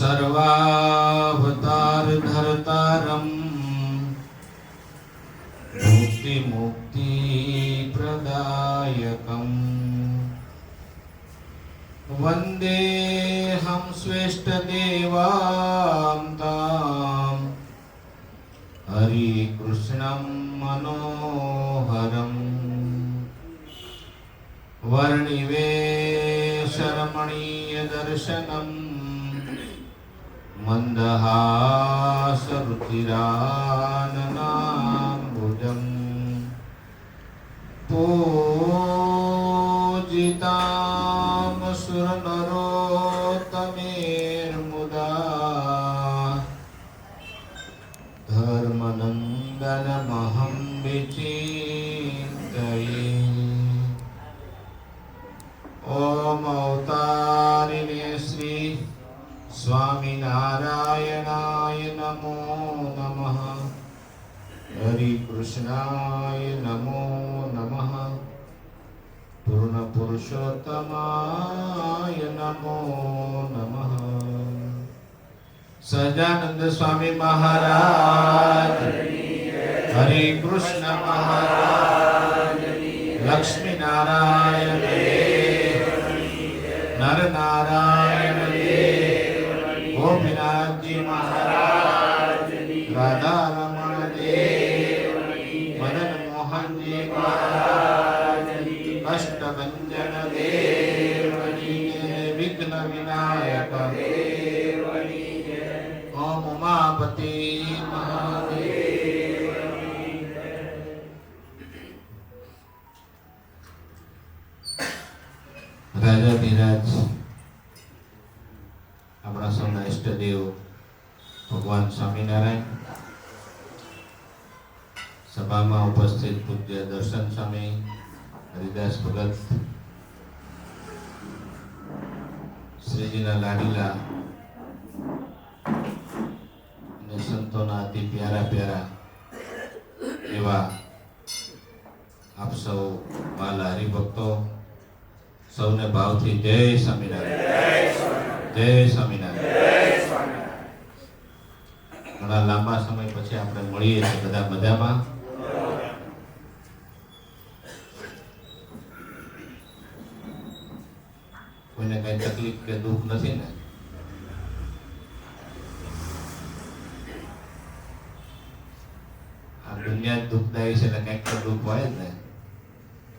सर्वावतार धर्तारं मुक्ति मुक्ति प्रदायकं वंदे हम श्रेष्ठ देवांतां हरि कृष्णं मनोहरं वर्णिवेशरमणीय दर्शनम् मन्दहासरुचिराननाम्बुजं पूजितां सुरनरोत्तमेर्मुदा धर्मनन्दनमहं विचिन्तये। ॐ अवतारिणे श्री स्वामिनारायणाय नमो नमः। हरि कृष्णाय नमो नमः। पूर्ण पुरुषोत्तमाय नमो नमः। सहजानंद स्वामी महाराज, हरि कृष्ण महाराज, लक्ष्मी नारायण देव, नर नारायण देव, गोपीनाथ जी महाराज, राधा रमण देव, मदन मोहन जी महाराज, अष्टभंजन देव, विघ्न विनायक देव, ओम उमापति महादेव। राजाधिराज अपना सौना इष्टदेव भगवान स्वामीनारायण, सभा में उपस्थित पूज्य दर्शन स्वामी, हरिदास भगत, श्रीजीना लाडीला ने संतोना अति प्यारा प्यारा एवा आप सौ वाला हरिभक्तों सौने भावथी जय स्वामीनारायण, जय स्वामीनारायण। घणा लांबा समय पछी आपणे મળીએ છીએ બધા મજામાં। કોઈને કઈ તકલીફ કે દુઃખ નથી ને? આ દુનિયા જ દુઃખદાયી છે એટલે કંઈક તો દુઃખ હોય જ ને,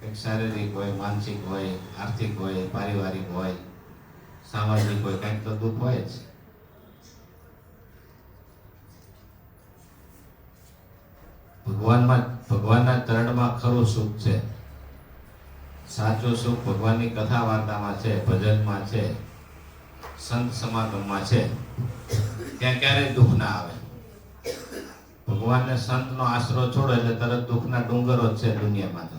કંઈક શારીરિક હોય, માનસિક હોય, આર્થિક હોય, પારિવારિક હોય, સામાજિક હોય, કંઈક તો દુઃખ હોય જ। ભગવાનના ચરણમાં ખરું સુખ છે, સાચું સુખ ભગવાનની કથા વાર્તામાં છે, ભજનમાં છે, સંત સમાગમમાં છે। ત્યાં ક્યારેય દુઃખ ના આવે। ભગવાનને સંતનો આશરો છોડો એટલે તરત દુઃખના ડુંગરો જ છે દુનિયામાં। તો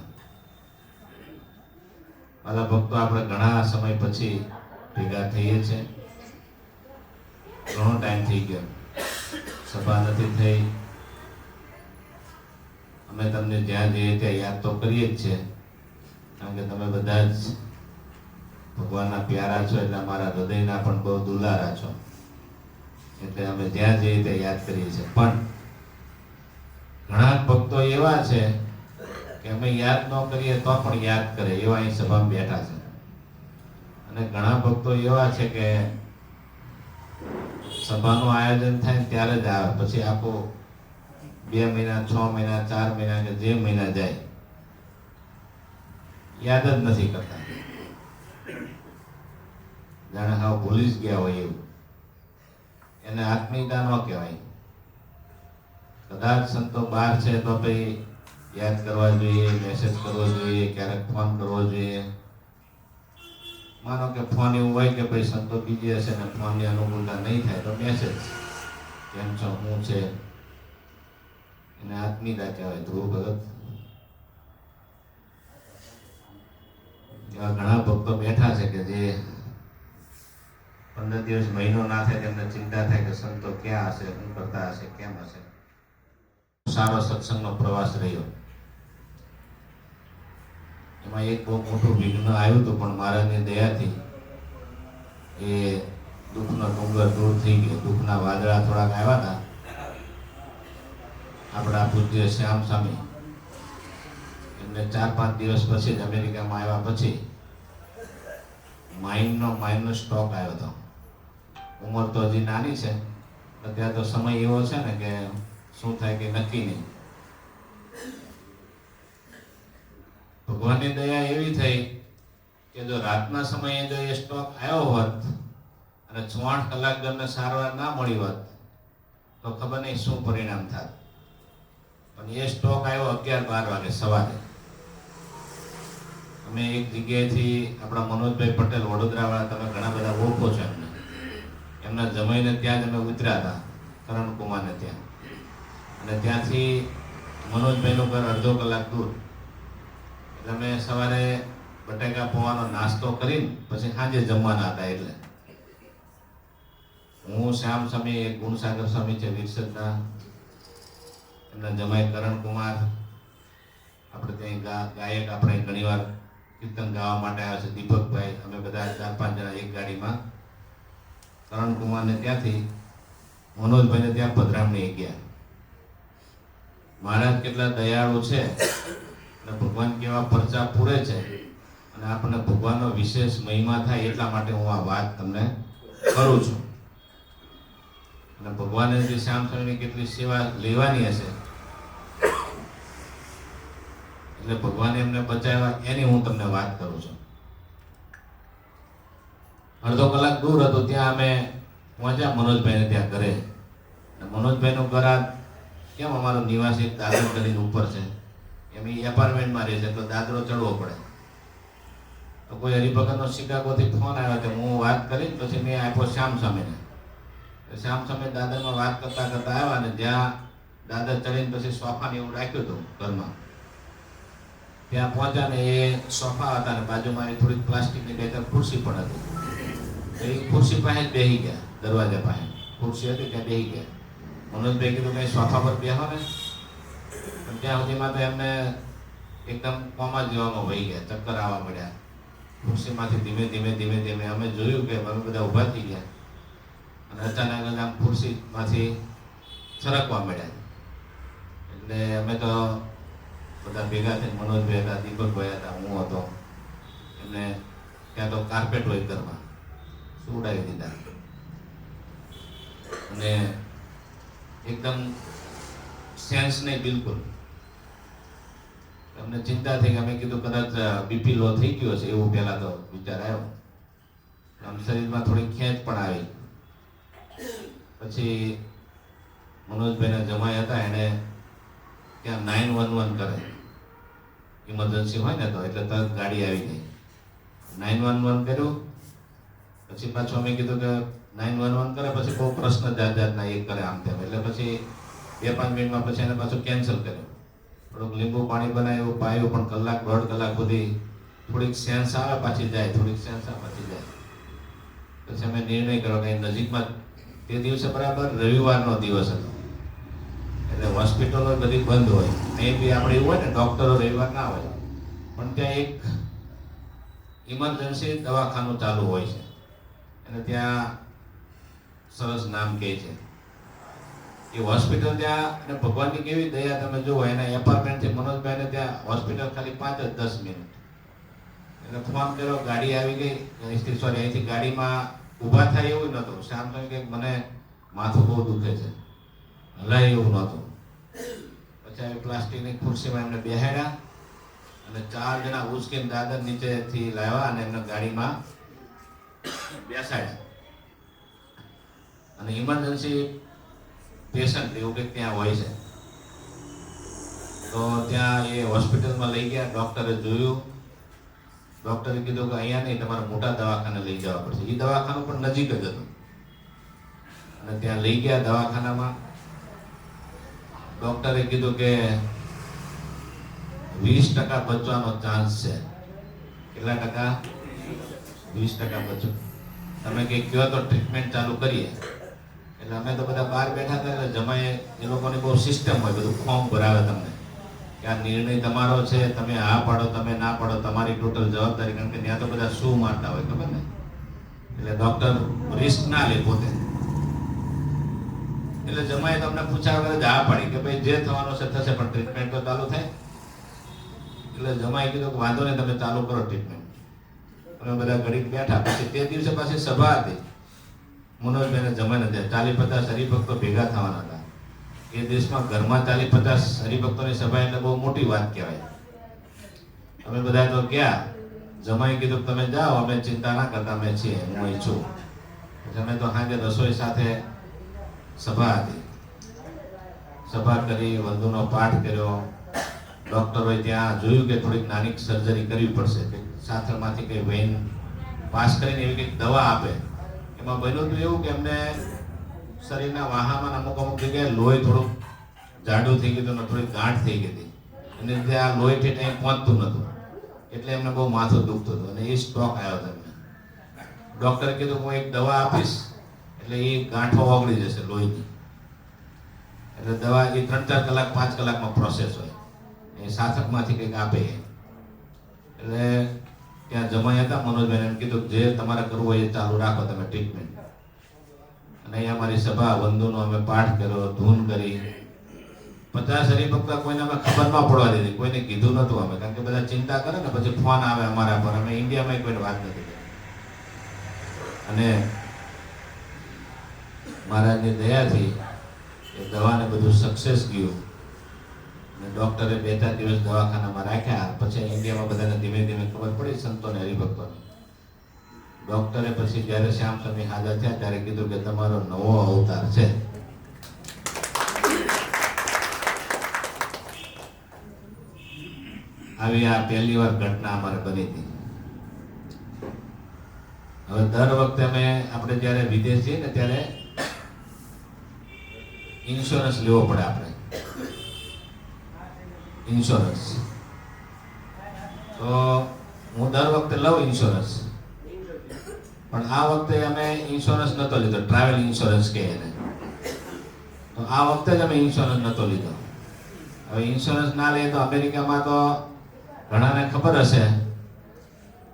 વાલા ભક્તો, આપણે ઘણા સમય પછી ભેગા થઈએ છીએ। ઘણો ટાઈમ થઈ ગયો, સભા નથી થઈ। અમે તમને જ્યાં જઈએ ત્યાં યાદ તો કરીએ જ છીએ, કારણ કે તમે બધા જ ભગવાનના પ્યારા છો, એટલે અમારા હૃદયના પણ બહુ દુલારા છો, એટલે અમે જ્યાં જઈએ ત્યાં યાદ કરીએ છીએ। પણ ઘણા ભક્તો એવા છે કે અમે યાદ ન કરીએ તો પણ યાદ કરે એવા અહીં સભામાં બેઠા છે। અને ઘણા ભક્તો એવા છે કે સભાનું આયોજન થાય ત્યારે જ આવે, પછી આખો 2 મહિના, 6 મહિના, 4 મહિના કે જે મહિના જાય યાદ જ નથી કરતા, જાણે હાવ ભૂલી જ ગયા હોય એવું। એને આત્મીયતા ન કહેવાય। કદાચ સંતો બહાર છે તો ભાઈ યાદ કરવા જોઈએ, મેસેજ કરવો જોઈએ, ક્યારેક ફોન કરવો જોઈએ। માનો કે ફોન એવું હોય કે ભાઈ સંતો બીજી હશે ને ફોનની અનુકૂળતા નહીં થાય તો મેસેજ, કેમ છો, શું છે, એને આત્મીયતા કહેવાય। ધ્રુવ ભગત એવા ઘણા ભક્તો બેઠા છે કે જે 15 દિવસ, મહિનો ના થાય તેમને ચિંતા થાય કે સંતો ક્યાં હશે, શું કરતા હશે, કેમ હશે। સારો સત્સંગનો પ્રવાસ રહ્યો। એમાં એક બહુ મોટું વિઘ્ન આવ્યું હતું, પણ મહારાજની દયાથી એ દુઃખનો ડુંગર દૂર થઈ ગયો. દુઃખના વાદળા થોડાક આવ્યા હતા. આપણા પૂજ્ય શ્યામ સ્વામી એમને 4-5 દિવસ પછી જ અમેરિકામાં આવ્યા પછી માઇન્ડનો સ્ટોક આવ્યો હતો. ઉંમર તો હજી નાની છે, અત્યારે તો સમય એવો છે ને કે શું થાય કે નક્કી નહીં. ભગવાનની દયા એવી થઈ કે જો રાતના સમયે જો એ સ્ટોક આવ્યો હોત અને 64 કલાક તમને સારવાર ના મળી હોત તો ખબર નહીં શું પરિણામ થાત. પણ એ સ્ટોક આવ્યો 11-12 વાગે સવારે. અમે એક જગ્યાએથી આપણા મનોજભાઈ પટેલ વડોદરાવાળા, તમે ઘણા બધા ઓળખો છો એમને, એમના જમાઈને ત્યાં જ અમે ઉતર્યા હતા કરણકુમારને ત્યાં. અને ત્યાંથી મનોજભાઈનું ઘર અડધો કલાક દૂર. એટલે અમે સવારે બટાકા પૌવાનો નાસ્તો કરીને પછી સાંજે જમવાના હતા. એટલે હું, શ્યામ સ્વામી, એક ગુણસાગર સ્વામી છે વિરસદના, એમના જમાઈ કરણકુમાર, આપણે ત્યાં ગાયક આપણે ઘણીવાર કીર્તન ગાવા માટે આવ્યા છે દીપકભાઈ, અમે બધા 4-5 જણા એક ગાડીમાં કરણકુમારને ત્યાંથી મનોજભાઈને ત્યાં પધરામણી ગયા. મહારાજ કેટલા દયાળુ છે અને ભગવાન કેવા પરચા પૂરે છે, અને આપણને ભગવાનનો વિશેષ મહિમા થાય એટલા માટે હું આ વાત તમને કરું છું. અને ભગવાને જે શ્યામ સ્વામીની કેટલી સેવા લેવાની હશે, એટલે ભગવાને એમને બચાવ્યા એની હું તમને વાત કરું છું. અડધો કલાક દૂર હતું, ત્યાં અમે પહોંચ્યા મનોજભાઈને ત્યાં ઘરે. મનોજભાઈનું ઘર આ કેમ અમારો નિવાસ એક દાદર કરીને ઉપર છે, એમ એપાર્ટમેન્ટમાં રહે છે, તો દાદરો ચડવો પડે. તો કોઈ હરિભગતનો શિકાગોથી ફોન આવ્યો તો હું વાત કરી પછી મેં આપ્યો શ્યામ સ્વામીને. શ્યામ સ્વામી દાદરમાં વાત કરતા કરતા આવ્યા અને જ્યાં દાદર ચડીને પછી સોફાને એવું રાખ્યું હતું ઘરમાં, ત્યાં પહોંચ્યા ને એ સોફા હતા ને બાજુમાં એ થોડીક પ્લાસ્ટિકની 2-3 ખુરશી પણ હતી. એ ખુરશી પાસે જ બેસી ગયા, દરવાજા પાસે ખુરશી હતી ત્યાં બેસી ગયા. મનોજભાઈ કીધું કંઈ સોફા પર બેહો ને, પણ ત્યાં સુધીમાં તો એમને એકદમ કોમા જેવામાં વહી ગયા, ચક્કર આવવા મળ્યા. ખુરશીમાંથી ધીમે ધીમે અમે જોયું કે અમે બધા ઊભા થઈ ગયા અને અચાનક જ આમ ખુરશીમાંથી સરકવા મળ્યા. એટલે અમે તો બધા ભેગા થઈને, મનોજભાઈ હતા, દીપકભાઈ હતા, હું હતો, એમને ત્યાં તો કાર્પેટ હોય ઘરમાં, સુવડાવી દીધા. અને એકદમ સેન્સ નહીં બિલકુલ. અમને ચિંતા થઈ કે અમે કીધું કદાચ બીપી લો થઈ ગયો છે એવું પહેલા તો વિચાર આવ્યો. આમ શરીરમાં થોડી ખેંચ પણ આવી. પછી મનોજભાઈના જમાઈ હતા, એને ત્યાં 911 કરે, ઇમરજન્સી હોય ને તો, એટલે તરત ગાડી આવી ગઈ. 911 કર્યું. પછી પાછું અમે કીધું કે 911 કરે પછી બહુ પ્રશ્ન જાતના એક કરે આમ તેમ, એટલે પછી 2-5 મિનિટમાં પછી એને પાછું કેન્સલ કર્યું. થોડુંક લીંબુ પાણી બનાવ્યું, પાયું, પણ 1-1.5 કલાક સુધી થોડીક સેન્સ આવે પાછી જાય, થોડીક સેન્સ આવે પાછી જાય. પછી અમે નિર્ણય કર્યો કે નજીકમાં, તે દિવસે બરાબર રવિવારનો દિવસ હતો, એટલે હોસ્પિટલો બધી બંધ હોય. અહીં બી આપણે એવું હોય ને, ડૉક્ટરો રવિવાર ના હોય, પણ ત્યાં એક ઇમરજન્સી દવાખાનું ચાલુ હોય છે, અને ત્યાં સરસ નામ કહે છે એ હોસ્પિટલ. ત્યાં અને ભગવાનની કેવી દયા તમે જુઓ, એના એપાર્ટમેન્ટથી મનોજભાઈને ત્યાં હોસ્પિટલ ખાલી 5-10 મિનિટ. એટલે ફોન કર્યો, ગાડી આવી ગઈ. સોરી, અહીંથી ગાડીમાં ઊભા થાય એવું નહોતું. શ્યામ સ્વામી કે મને માથું બહુ દુખે છે, હલાય એવું નહોતું. પછી આવી પ્લાસ્ટિકની ખુરશીમાં એમને બેહાડ્યા અને 4 જણા ઉચકીને દાદર નીચેથી લાવ્યા અને એમને ગાડીમાં બેસાડ્યા. અને ઇમરજન્સી પેશન્ટ એવું કંઈક ત્યાં હોય છે, તો ત્યાં એ હોસ્પિટલમાં લઈ ગયા. ડૉક્ટરે જોયું, ડૉક્ટરે કીધું કે અહીંયા નહીં, તમારે મોટા દવાખાને લઈ જવા પડશે. એ દવાખાનું પણ નજીક જ હતું. અને ત્યાં લઈ ગયા દવાખાનામાં. ડૉક્ટરે કીધું કે 20% બચવાનો ચાન્સ છે. કેટલા ટકા? 20% બચો. તમે કંઈક કહો તો ટ્રીટમેન્ટ ચાલુ કરીએ. એટલે અમે તો બધા બહાર બેઠા હતા. એટલે જમાએ, એ લોકોની બહુ સિસ્ટમ હોય, બધું ફોર્મ ભરાવે તમને કે આ નિર્ણય તમારો છે, તમે હા પાડો, તમે ના પાડો, તમારી ટોટલ જવાબદારી. કારણ કે ત્યાં તો બધા શું મારતા હોય ખબર ને, એટલે ડૉક્ટર રિસ્ક ના લે પોતે. એટલે જમાએ તમને પૂછ્યા વગર જ હા પાડી કે ભાઈ જે થવાનું છે થશે, પણ ટ્રીટમેન્ટ તો ચાલુ થાય. એટલે જમાએ કીધું કે વાંધો નહીં, તમે ચાલુ કરો ટ્રીટમેન્ટ. અમે બધા ઘડીક બેઠા. પછી તે દિવસે પાછી સભા હતી મનોજભાઈને જમાઈને ત્યાં 40-50 હરિભક્તો ભેગા થવાના હતા. એ દેશમાં ઘરમાં 40-50 હરિભક્તોની સભા એટલે બહુ મોટી વાત કહેવાય. અમે બધા તો ગયા. જમાઈ કીધું તમે જાઓ, અમે ચિંતા ના કરતા, અમે છીએ, હું અહીં છું. પછી અમે તો સાંજે રસોઈ સાથે સભા હતી. સભા કરી, વંદુનો પાઠ કર્યો. ડૉક્ટરોએ ત્યાં જોયું કે થોડીક નાની સર્જરી કરવી પડશે, કે સાથળમાંથી કંઈ વેઇન પાસ કરીને એવી કંઈક દવા આપે. એમાં બન્યું હતું એવું કે એમને શરીરના વાહામાં અમુક જગ્યાએ લોહી થોડુંક જાડું થઈ ગયું હતું, થોડીક ગાંઠ થઈ ગઈ હતી, અને જે આ લોહી ઠેઠ અહીં પહોંચતું નહોતું, એટલે એમને બહુ માથું દુખતું હતું, અને એ સ્ટ્રોક આવ્યો હતો એમને. ડૉક્ટરે કીધું હું એક દવા આપીશ એટલે એ ગાંઠો ઓગળી જશે લોહીની. એટલે દવા એ 3-4 કલાક 5 કલાકમાં પ્રોસેસ હોય, એ સાથકમાંથી કંઈક આપે. એટલે ત્યાં જમાઈ હતા મનોજભાઈને એમ કીધું જે તમારે કરવું હોય એ ચાલુ રાખો તમે ટ્રીટમેન્ટ. અને અહીંયા અમારી સભા વંદુનો અમે પાઠ કર્યો, ધૂન કરી. 50 હરિભક્તો કોઈને અમે ખબર ન પડવા દીધી, કોઈને કીધું નહોતું અમે, કારણ કે બધા ચિંતા કરે ને, પછી ફોન આવે અમારા પર. અમે ઇન્ડિયામાં કોઈને વાત નથી કરી. અને મહારાજની દયાથી એ દવાને બધું સક્સેસ ગયું. અને ડૉક્ટરે 2-4 દિવસ દવાખાનામાં રાખ્યા. પછી ઇન્ડિયામાં બધાને ધીમે ધીમે ખબર પડી, સંતોને હરિભક્તોને. ડૉક્ટરે પછી જ્યારે શ્યામ સ્વામી હાજર થયા ત્યારે કીધું કે તમારો નવો અવતાર છે. આવી આ પહેલી વાર ઘટના અમારે બની હતી. હવે દર વખતે આપણે જ્યારે વિદેશ જઈએ ને ત્યારે ઇન્સ્યોરન્સ લેવો પડે. આપણે ઇન્સ્યોરન્સ તો હું દર વખતે લઉં ઇન્સ્યોરન્સ, પણ આ વખતે અમે ઇન્સ્યોરન્સ નહોતો લીધો, ટ્રાવેલ ઇન્સ્યોરન્સ કહે એને. તો આ વખતે જ અમે ઇન્સ્યોરન્સ નહોતો લીધો. હવે ઇન્સ્યોરન્સ ના લઈએ તો અમેરિકામાં તો ઘણાને ખબર હશે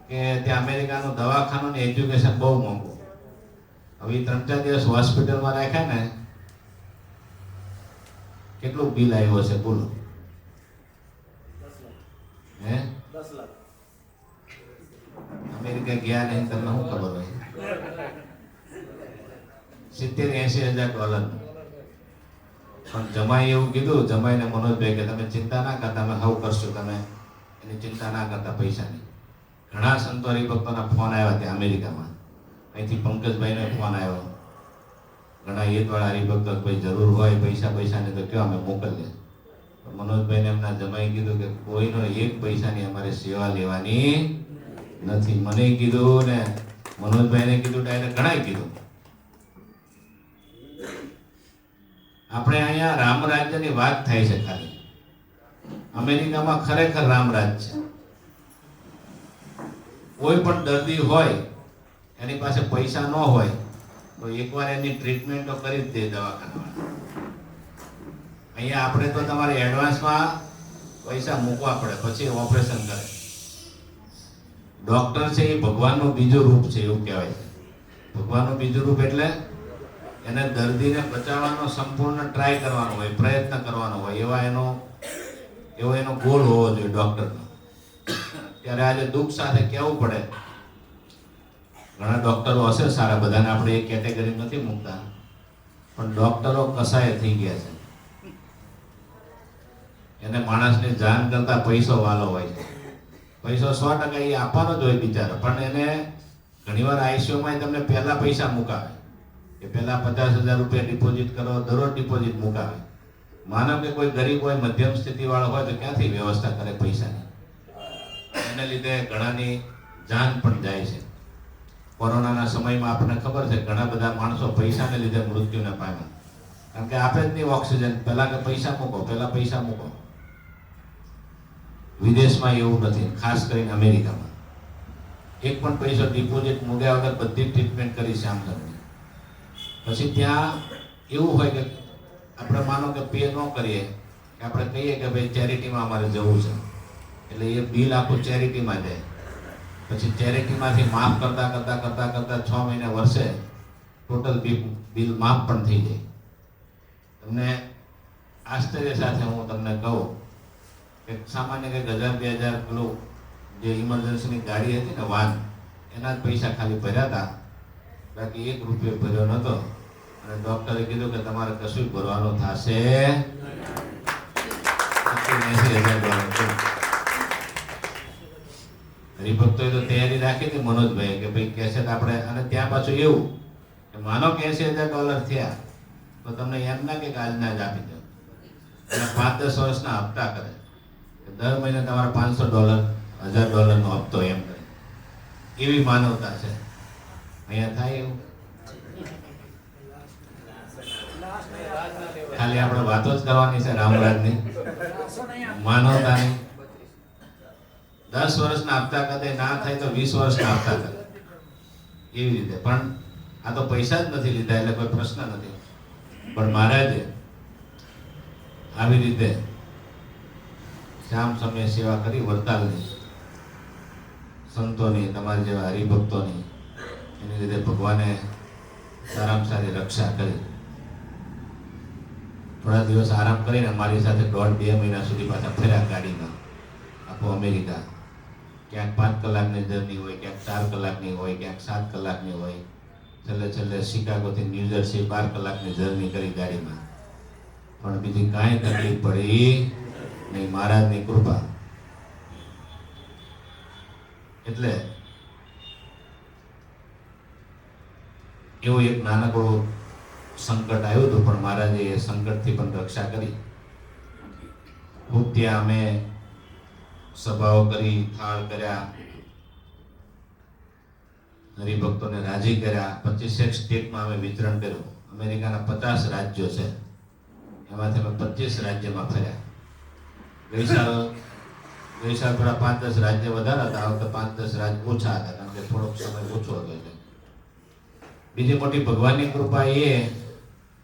કે ત્યાં અમેરિકાનું દવાખાનું ને એજ્યુકેશન બહુ મોંઘું. હવે 3-4 દિવસ હોસ્પિટલમાં રાખ્યા ને, કેટલું બિલ આવ્યું હશે બોલો? હે 10 લાખ. અમેરિકા ગયા નહીં, તમને શું ખબર હોય? 70-80 હજાર $. પણ જમાઈ એવું કીધું, જમાઈને મનોજભાઈ કે તમે ચિંતા ના કરતા, અમે હવ કરશું, તમે એની ચિંતા ના કરતા પૈસાની. ઘણા સંતો હરિભક્તોના ફોન આવ્યા ત્યાં અમેરિકામાં. અહીંથી પંકજભાઈનો ફોન આવ્યો. ઘણા હિતવાળા હરિભક્તો કોઈ જરૂર હોય પૈસાની તો કયો અમે મોકલીએ. મનોજભાઈને એમના જમાઈ કીધું કે કોઈનો 1 પૈસાની અમારે સેવા લેવાની નથી. મને કીધું ને મનોજભાઈને કીધું, ડાયરેક્ટ ઘણાય કીધું. આપણે અહીંયા રામ રાજ્યની વાત થાય છે ખાલી. અમેરિકામાં ખરેખર રામરાજ છે. કોઈ પણ દર્દી હોય એની પાસે પૈસા ન હોય તો એકવાર એની ટ્રીટમેન્ટ તો કરી જ દે દવાખાનામાં. અહીંયા આપણે તો તમારે એડવાન્સમાં પૈસા મૂકવા પડે, પછી ઓપરેશન કરે. ડૉક્ટર છે એ ભગવાનનું બીજું રૂપ છે એવું કહેવાય છે. ભગવાનનું બીજું રૂપ એટલે એને દર્દીને બચાવવાનો સંપૂર્ણ ટ્રાય કરવાનો હોય, પ્રયત્ન કરવાનો હોય, એવો એનો ગોલ હોવો જોઈએ ડૉક્ટરનો. ત્યારે આજે દુઃખ સાથે કહેવું પડે, ઘણા ડૉક્ટરો હશે સારા, બધાને આપણે એ કેટેગરી નથી મૂકતા, પણ ડૉક્ટરો કસાય થઈ ગયા છે. એને માણસની જાન કરતા પૈસો વાલો હોય છે. પૈસો 100% એ આપવાનો જ હોય બિચારો, પણ એને ઘણીવાર આઈસીયુમાં તમને પહેલા પૈસા મુકાવે કે પહેલા 50,000 રૂપિયા ડિપોઝિટ કરો, દરરોજ ડિપોઝિટ મુકાવે. માનો કે કોઈ ગરીબ હોય, મધ્યમ સ્થિતિવાળો હોય તો ક્યાંથી વ્યવસ્થા કરે પૈસાની? એને લીધે ઘણાની જાન પણ જાય છે. કોરોનાના સમયમાં આપણને ખબર છે ઘણા બધા માણસો પૈસાને લીધે મૃત્યુને પામ્યા, કારણ કે આપે જ નહીં ઓક્સિજન. પહેલા કે પૈસા મૂકો. વિદેશમાં એવું નથી, ખાસ કરીને અમેરિકામાં. 1 પણ પૈસો ડિપોઝિટ મૂક્યા વગર બધી ટ્રીટમેન્ટ કરી શ્યામસરની. પછી ત્યાં એવું હોય કે આપણે માનો કે પે ન કરીએ, કે આપણે કહીએ કે ભાઈ ચેરિટીમાં અમારે જવું છે, એટલે એ બિલ આખું ચેરિટીમાં જાય. પછી ચેરિટીમાંથી માફ કરતા 6 મહિને વર્ષે ટોટલ બિલ માફ પણ થઈ જાય. તમને આશ્ચર્ય સાથે હું તમને કહું કે સામાન્ય કંઈક 1000-2000 કિલો જે ઇમરજન્સીની ગાડી હતી ને વાન, એના જ પૈસા ખાલી ભર્યા હતા, બાકી 1 રૂપિયો ભર્યો નહોતો. અને ડૉક્ટરે કીધું કે તમારે કશું ભરવાનું થશે $80,000. હરિભક્તોએ તો તૈયારી રાખી હતી મનોજભાઈ કે ભાઈ કેસેટ આપણે, અને ત્યાં પાછું એવું કે માનો કે $80,000 થયા તો તમને એમ ના કે આજના જ આપી દો, અને 5-10 વર્ષના હપ્તા કરે, દર મહિને તમારા $500 $1,000નો હપ્તો એમ કરે. એવી માનવતા છે. અહીંયા થાય એવું? ખાલી આપણે વાતો જ કરવાની છે રામરાજની, માનવતાની. 10 વર્ષના હપ્તા કરે, ના થાય તો 20 વર્ષના હપ્તા કરે, એવી રીતે. પણ આ તો પૈસા જ નથી લીધા એટલે કોઈ પ્રશ્ન નથી. પણ મહારાજે આવી રીતે શ્યામ સમય સેવા કરી, વડતાલની સંતોની, તમારી જેવા હરિભક્તોની, એની લીધે ભગવાને સારામાં સારી રક્ષા કરી. થોડા દિવસ આરામ કરીને મારી સાથે 1.5-2 મહિના સુધી પાછા ફર્યા ગાડીમાં આખું અમેરિકા. ક્યાંક 5 કલાકની જર્ની હોય, ક્યાંક 4 કલાકની હોય, ક્યાંક 7 કલાકની હોય. છેલ્લે શિકાગોથી ન્યૂજર્સી 12 કલાકની જર્ની કરી ગાડીમાં. પણ બીજી કાંઈ તકલીફ પડી નહીં, મહારાજની કૃપા. એટલે એવું એક નાનકડું સંકટ આવ્યું હતું, પણ મહારાજે એ સંકટથી પણ રક્ષા કરી. ખૂબ ત્યાં અમે સભાઓ કરી, થાળ કર્યા, હરિભક્તોને રાજી કર્યા. 25 સ્ટેટમાં અમે વિતરણ કર્યું. અમેરિકાના 50 રાજ્યો છે, એમાંથી અમે 25 રાજ્યમાં ફર્યા. ગઈ સાલ થોડા 5-10 રાજ્ય વધારે હતા, આ વખતે 5-10 રાજ્ય ઓછા હતા, કારણ કે થોડોક સમય ઓછો હતો. એટલે બીજી મોટી ભગવાનની કૃપા એ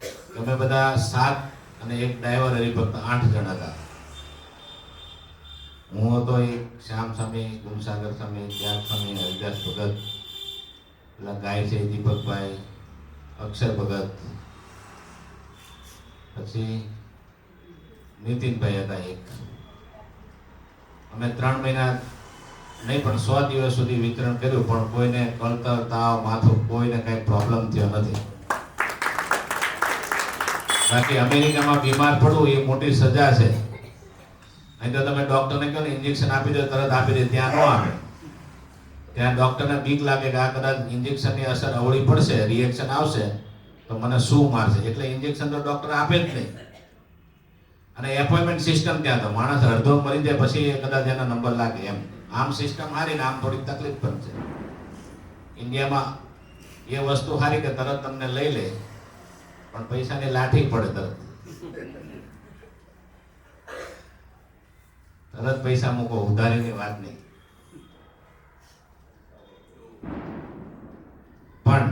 કે અમે બધા 7 અને એક ડ્રાઈવર હરિભક્ત 8 જણ હતા. હું હતો, એક શ્યામ સ્વામી, ગુણસાગર સ્વામી, ત્યાગ સ્વામી, હરિદાસ ભગત, પેલા ગાય છે દીપકભાઈ, અક્ષર ભગત, પછી નીતિનભાઈ હતા એક. અમે 3 મહિના નહીં પણ 100 દિવસ સુધી વિતરણ કર્યું, પણ કોઈને કળતર, તાવ, માથું, કોઈને કઈ પ્રોબ્લેમ થયો નથી. બાકી અમેરિકામાં બીમાર પડવું એ મોટી સજા છે. અહીં તો તમે ડોક્ટરને કહો ને ઇન્જેક્શન આપી દો, તરત આપી દે. ત્યાં ન આપે. ત્યાં ડોક્ટરને બીક લાગે કે આ કદાચ ઇન્જેક્શનની અસર અવળી પડશે, રિએક્શન આવશે તો મને શું મારશે, એટલે ઇન્જેક્શન તો ડોક્ટર આપે જ નહીં. અને એપોઇન્ટમેન્ટ સિસ્ટમ ત્યાં તો માણસ અડધો મરી જાય પછી કદાચ એનો નંબર લાગે એમ. આમ સિસ્ટમ હારી ને આમ થોડીક તકલીફ પણ છે. ઇન્ડિયામાં એ વસ્તુ સારી કે તરત તમને લઈ લે, પણ પૈસાની લાઠી પડે. તરત પૈસા મૂકો, ઉધારીની વાત નહીં. પણ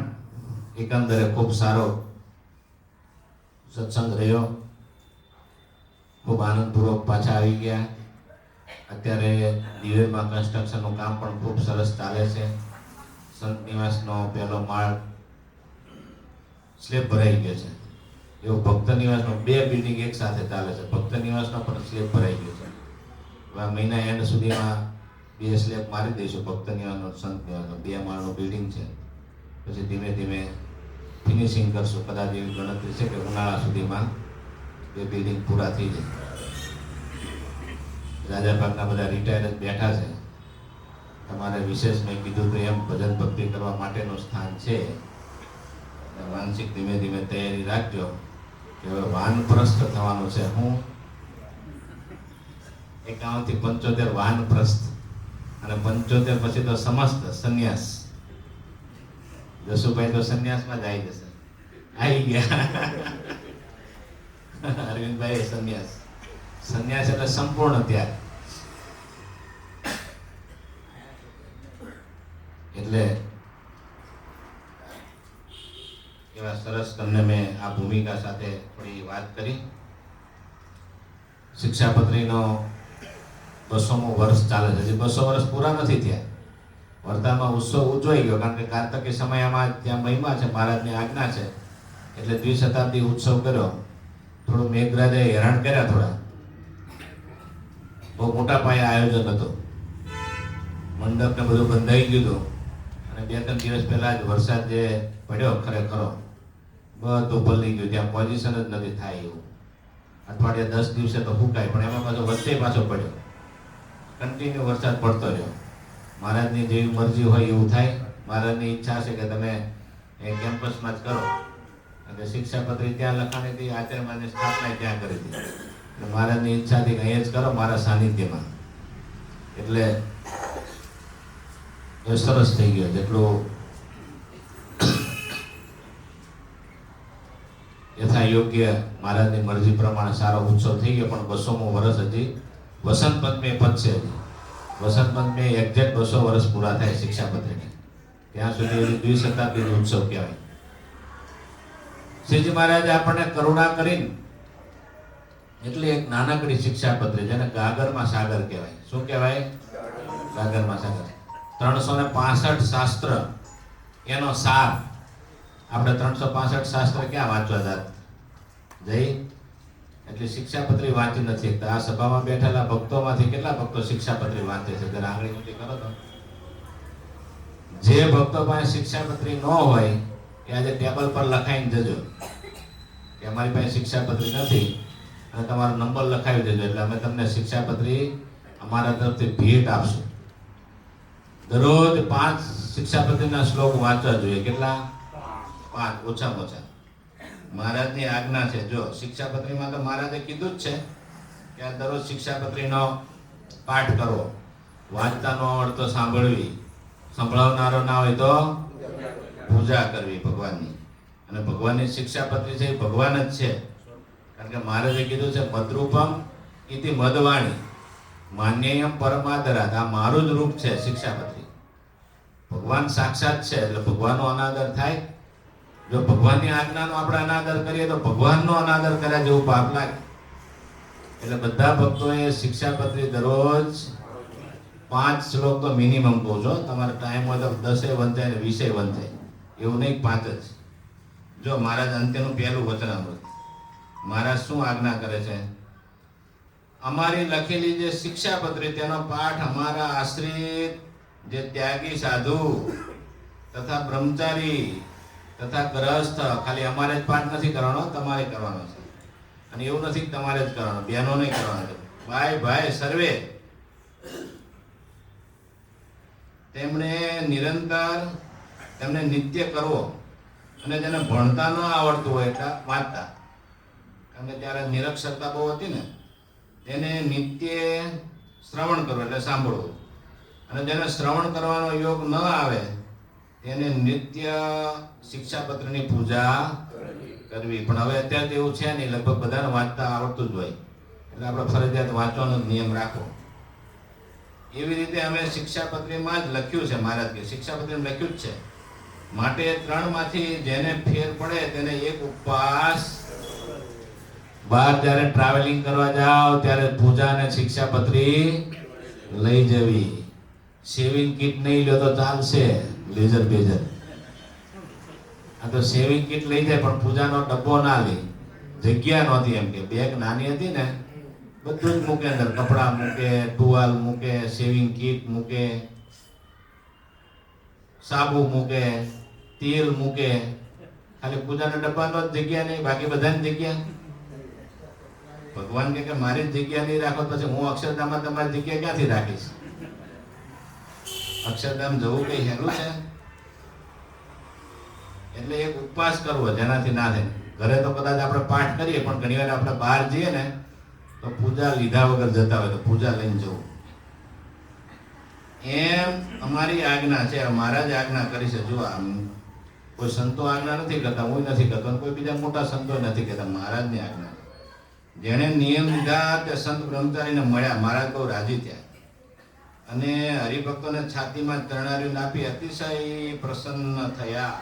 એકંદરે ખૂબ સારો સત્સંગ રહ્યો. ખૂબ આનંદપૂર્વક પાછા આવી ગયા. અત્યારે દિવેરમાં કન્સ્ટ્રક્શનનું કામ પણ ખૂબ સરસ ચાલે છે. સંત નિવાસનો પહેલો માળ સ્લેબ ભરાઈ ગયો છે. એવો ભક્ત નિવાસનો 2 બિલ્ડિંગ એક સાથે ચાલે છે. ભક્ત નિવાસનો પણ સ્લેબ ભરાઈ ગયો છે. હવે મહિના એન્ડ સુધીમાં 2 સ્લેબ મારી દઈશું. ભક્ત નિવાસનો, સંત નિવાસનો 2 માળનું બિલ્ડિંગ છે. પછી ધીમે ધીમે ફિનિશિંગ કરશું. કદાચ એવી ગણતરી છે કે ઉનાળા સુધીમાં 2 બિલ્ડિંગ પૂરા થઈ જાય. રાજાભાગના બધા રિટાયર જ બેઠા છે. તમારે વિશેષ મેં કીધું તો એમ ભજન ભક્તિ કરવા માટેનું સ્થાન છે. માનસિક ધીમે ધીમે તૈયારી રાખજો કે હવે વાનપ્રસ્થ થવાનું છે. હું 51 થી 75 વાનપ્રસ્થ, અને 75 પછી તો સમસ્ત સંન્યાસ. જસુભાઈ તો સંન્યાસમાં જ આવી જશે. આવી ગયા. અરવિંદભાઈ સંન્યાસ. સંન્યાસ એટલે સંપૂર્ણ ત્યાગ. એટલે એવા સરસ તમને મેં આ ભૂમિકા સાથે થોડી વાત કરી. શિક્ષાપત્રીનો 200મો વર્ષ ચાલે છે. હજી 200 વર્ષ પૂરા નથી થયા, વરતાલમાં ઉત્સવ ઉજવાઈ ગયો, કારણ કે કાર્તકી સમયમાં ત્યાં મહિમા છે, મહારાજની આજ્ઞા છે એટલે દ્વિશતાબ્દી ઉત્સવ કર્યો. થોડું મેઘરાજાએ હેરાન કર્યા, થોડા બહુ મોટા પાયે આયોજન હતું. મંડપ ને બધું બંધાઈ ગયું હતું અને 2-3 દિવસ પહેલા જ વરસાદ જે પડ્યો ખરેખરો બધું પલળી ગયું, ત્યાં પોઝિશન જ નથી થાય એવું. અઠવાડિયા 10 દિવસે તો ફૂંકાય, પણ એમાં પાછો વચ્ચે પાછો પડ્યો, કન્ટિન્યુ વરસાદ પડતો રહ્યો. મહારાજની જેવી મરજી હોય એવું થાય. મહારાજની ઈચ્છા છે કે તમે એ કેમ્પસમાં જ કરો, અને શિક્ષાપત્રી ત્યાં લખાણી હતી, આચાર્યમાંની સ્થાપના ત્યાં કરી હતી. એટલે મહારાજની ઈચ્છાથી અહીંયા જ કરો, મારા સાનિધ્યમાં. એટલે એ સરસ થઈ ગયો. જેટલું યથા યોગ્ય મહારાજની મરજી પ્રમાણે સારો ઉત્સવ થઈ ગયો. પણ 200મું વર્ષ હજી વસંત પંચમે પતશે. વસંત પંચમે એક્ઝેક્ટ 200 વર્ષ પૂરા થાય શિક્ષાપત્રીને. ત્યાં સુધી દ્વિશતાબ્દી ઉત્સવ કહેવાય. શ્રીજી મહારાજે આપણને કરુણા કરીને એટલે એક નાનકડી શિક્ષાપત્રી, જેને ગાગરમાં સાગર કહેવાય. શું કહેવાય? ગાગરમાં સાગર. 365 શાસ્ત્ર એનો સાર. આપણે 365 શાસ્ત્ર ક્યાં વાંચવા જાત જઈ? એટલે શિક્ષાપત્રી વાંચી નથી. આ સભામાં બેઠેલા ભક્તોમાંથી કેટલા ભક્તો શિક્ષાપત્રી વાંચે છે? જરા આંગળી ઊંચી કરો તો. જે ભક્તો પાસે શિક્ષાપત્રી ન હોય એ આજે ટેબલ પર લખાઈને જજો કે અમારી પાસે શિક્ષાપત્રી નથી, અને તમારો નંબર લખાવી દેજો, એટલે અમે તમને શિક્ષાપત્રી અમારા તરફથી ભેટ આપશું. દરરોજ 5 શિક્ષાપત્રીના શ્લોક વાંચવા જોઈએ. કેટલા? 5 ઓછામાં ઓછા. મહારાજની આજ્ઞા છે. જો શિક્ષાપત્રીમાં તો મહારાજે કીધું જ છે કે આ દરરોજ શિક્ષાપત્રીનો પાઠ કરવો, વાંચતા ન આવડતો સાંભળવી, સંભળાવનારો ના હોય તો પૂજા કરવી ભગવાનની. અને ભગવાનની શિક્ષાપત્રી છે એ ભગવાન જ છે, કારણ કે મહારાજે કીધું છે મદરૂપમ ઇતિ મદવાણી માન્યયમ પરમાદરાત. આ મારું જ રૂપ છે શિક્ષાપત્રી. ભગવાન સાક્ષાત છે, એટલે ભગવાનનો અનાદર થાય. જો ભગવાનની આજ્ઞાનો આપણે અનાદર કરીએ તો ભગવાનનો અનાદર કર્યા જેવું પાપ લાગે. એટલે બધા ભક્તોએ શિક્ષાપત્રી દરરોજ 5 શ્લોક તો મિનિમમ કહું છો. તમારે ટાઈમ હોય તો 10 વંચાય ને 20 વંચાય, એવું નહીં, 5 જ. જો મહારાજ અંત્યનું પહેલું વચનામૃત, મહારાજ શું આજ્ઞા કરે છે? અમારી લખેલી જે શિક્ષાપત્રી તેનો પાઠ અમારા આશ્રિત જે ત્યાગી સાધુ તથા બ્રહ્મચારી તથા ગ્રહસ્થ, ખાલી અમારે જ પાઠ નથી કરવાનો, તમારે કરવાનો છે. અને એવું નથી કે તમારે જ કરવાનો, બહેનો નહીં કરવાનો છે. ભાઈ ભાઈ સર્વે તેમણે નિરંતર, તેમને નિત્ય કરવો. અને જેને ભણતા ન આવડતું હોય એટલે વાંચતા, કારણ કે ત્યારે નિરક્ષરતા બહુ હતી ને, તેને નિત્ય શ્રવણ કરવું એટલે સાંભળવું. અને જેને શ્રવણ કરવાનો યોગ ન આવે તેને નિત્ય શિક્ષાપત્રની પૂજા કરવી. પણ હવે અત્યારે એવું છે નહીં, લગભગ બધાને વાંચતા આવડતું જ હોય, એટલે આપણે ફરજિયાત વાંચવાનો નિયમ રાખવો. એવી રીતે અમે શિક્ષાપત્રીમાં જ લખ્યું છે. મહારાજ કે શિક્ષાપત્રીમાં લખ્યું જ છે. માટે 3માંથી જેને ફેર પડે તેને એક ઉપવાસ. બહાર જ્યારે ટ્રાવેલિંગ કરવા જાઓ ત્યારે પૂજા અને શિક્ષાપત્રી લઈ જવી. સેવિંગ કિટ નહીં લ્યો તો ચાલશે, લેઝર બેઝર. આ તો સેવિંગ કિટ લઈ જાય પણ પૂજાનો ડબ્બો ના લે, જગ્યા નહોતી. એમ કે બેગ નાની હતી ને, બધું જ મૂકે અંદર. કપડાં મૂકે, ટુવાલ મૂકે, સેવિંગ કિટ મૂકે, સાબુ મૂકે, તેલ મૂકે. ખાલી પૂજાના ડબ્બાનો જ જગ્યા નહીં, બાકી બધાની જગ્યા. ભગવાન કે મારી જ જગ્યા નહીં રાખો, પછી હું અક્ષરધામમાં તમારી જગ્યા ક્યાંથી રાખીશ? અક્ષરધામ જવું કઈ હેલું છે? એટલે એક ઉપવાસ કરવો જેનાથી ના થાય. ઘરે તો કદાચ આપણે પાઠ કરીએ, પણ ઘણી વાર આપણે બહાર જઈએ ને તો પૂજા લીધા વગર જતા હોય, તો પૂજા લઈને જવું. એમ અમારી આજ્ઞા છે. મહારાજ આજ્ઞા કરી છે. જો આમ કોઈ સંતો આજ્ઞા નથી કરતા, હું નથી કરતો, કોઈ બીજા મોટા સંતો નથી કરતા. મહારાજની આજ્ઞા. જેણે નિયમ લીધા તે સંત બ્રહ્મચારીને મળ્યા, મહારાજ બહુ રાજી થયા અને હરિભક્તોને છાતીમાં તરણારીઓ આપી અતિશય પ્રસન્ન થયા.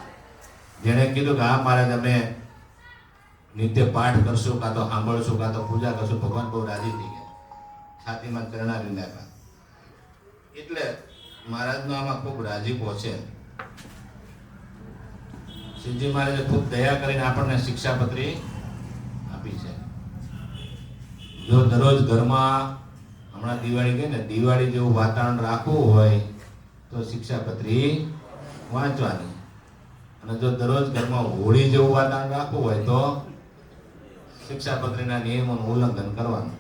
જેણે કીધું કે હા મહારાજ, અમે નિત્ય પાઠ કરશું, કાં તો સાંભળશું, કાં તો પૂજા કરશું, ભગવાન બહુ રાજી થઈ ગયા. છાતીમાં તરણારી નાખ્યા. એટલે મહારાજનો આમાં ખૂબ રાજીપો છે. શ્રીજી મહારાજે ખૂબ દયા કરીને આપણને શિક્ષાપત્રી આપી છે. જો દરરોજ ઘરમાં હમણાં દિવાળી ગઈ ને, દિવાળી જેવું વાતાવરણ રાખવું હોય તો શિક્ષાપત્રી વાંચવાની, અને જો દરરોજ ઘરમાં હોળી જેવું વાતાવરણ રાખવું હોય તો શિક્ષાપત્રીના નિયમોનું ઉલ્લંઘન કરવાનું.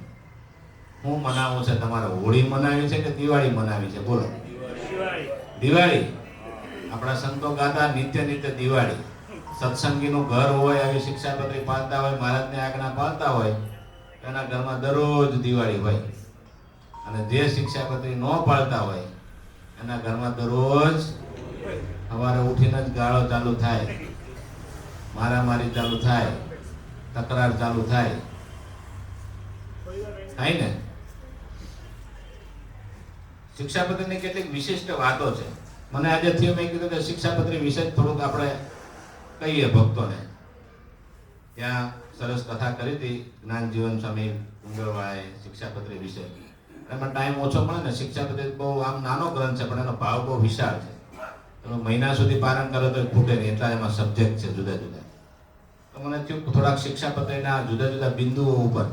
શું મનાવવું છે તમારે? હોળી મનાવી છે કે દિવાળી મનાવી છે? બોલો. દિવાળી. આપણા સંતો ગાતા નિત્ય નિત્ય દિવાળી. સત્સંગીનું ઘર હોય, આવી શિક્ષાપત્રી પાળતા હોય, મહારાજની આજ્ઞા પાળતા હોય, એના ઘરમાં દરરોજ દિવાળી હોય. અને જે શિક્ષાપત્રી ન પાળતા હોય એના ઘરમાં દરરોજ સવારે ઉઠીને જ ગાળો ચાલુ થાય, મારામારી ચાલુ થાય, તકરાર ચાલુ થાય ને. શિક્ષાપત્રીની કેટલીક વિશિષ્ટ વાતો છે. મને આજે થયું, મેં કીધું કે શિક્ષાપત્રી વિશે થોડુંક આપણે કહીએ ભક્તોને. ત્યાં સરસ કથા કરી હતી જ્ઞાન જીવન સ્વામી કુંગળવાળાએ શિક્ષાપત્રી વિશે. એમાં ટાઈમ ઓછો મળે ને. શિક્ષાપત્રી બહુ આમ નાનો ગ્રંથ છે, પણ એનો ભાવ બહુ વિશાળ છે. તમે મહિના સુધી પારણ કરો તો ખૂટે નહીં, એટલા એમાં સબ્જેક્ટ છે જુદા જુદા. તો મને થયું થોડાક શિક્ષાપત્રીના જુદા જુદા બિંદુઓ ઉપર,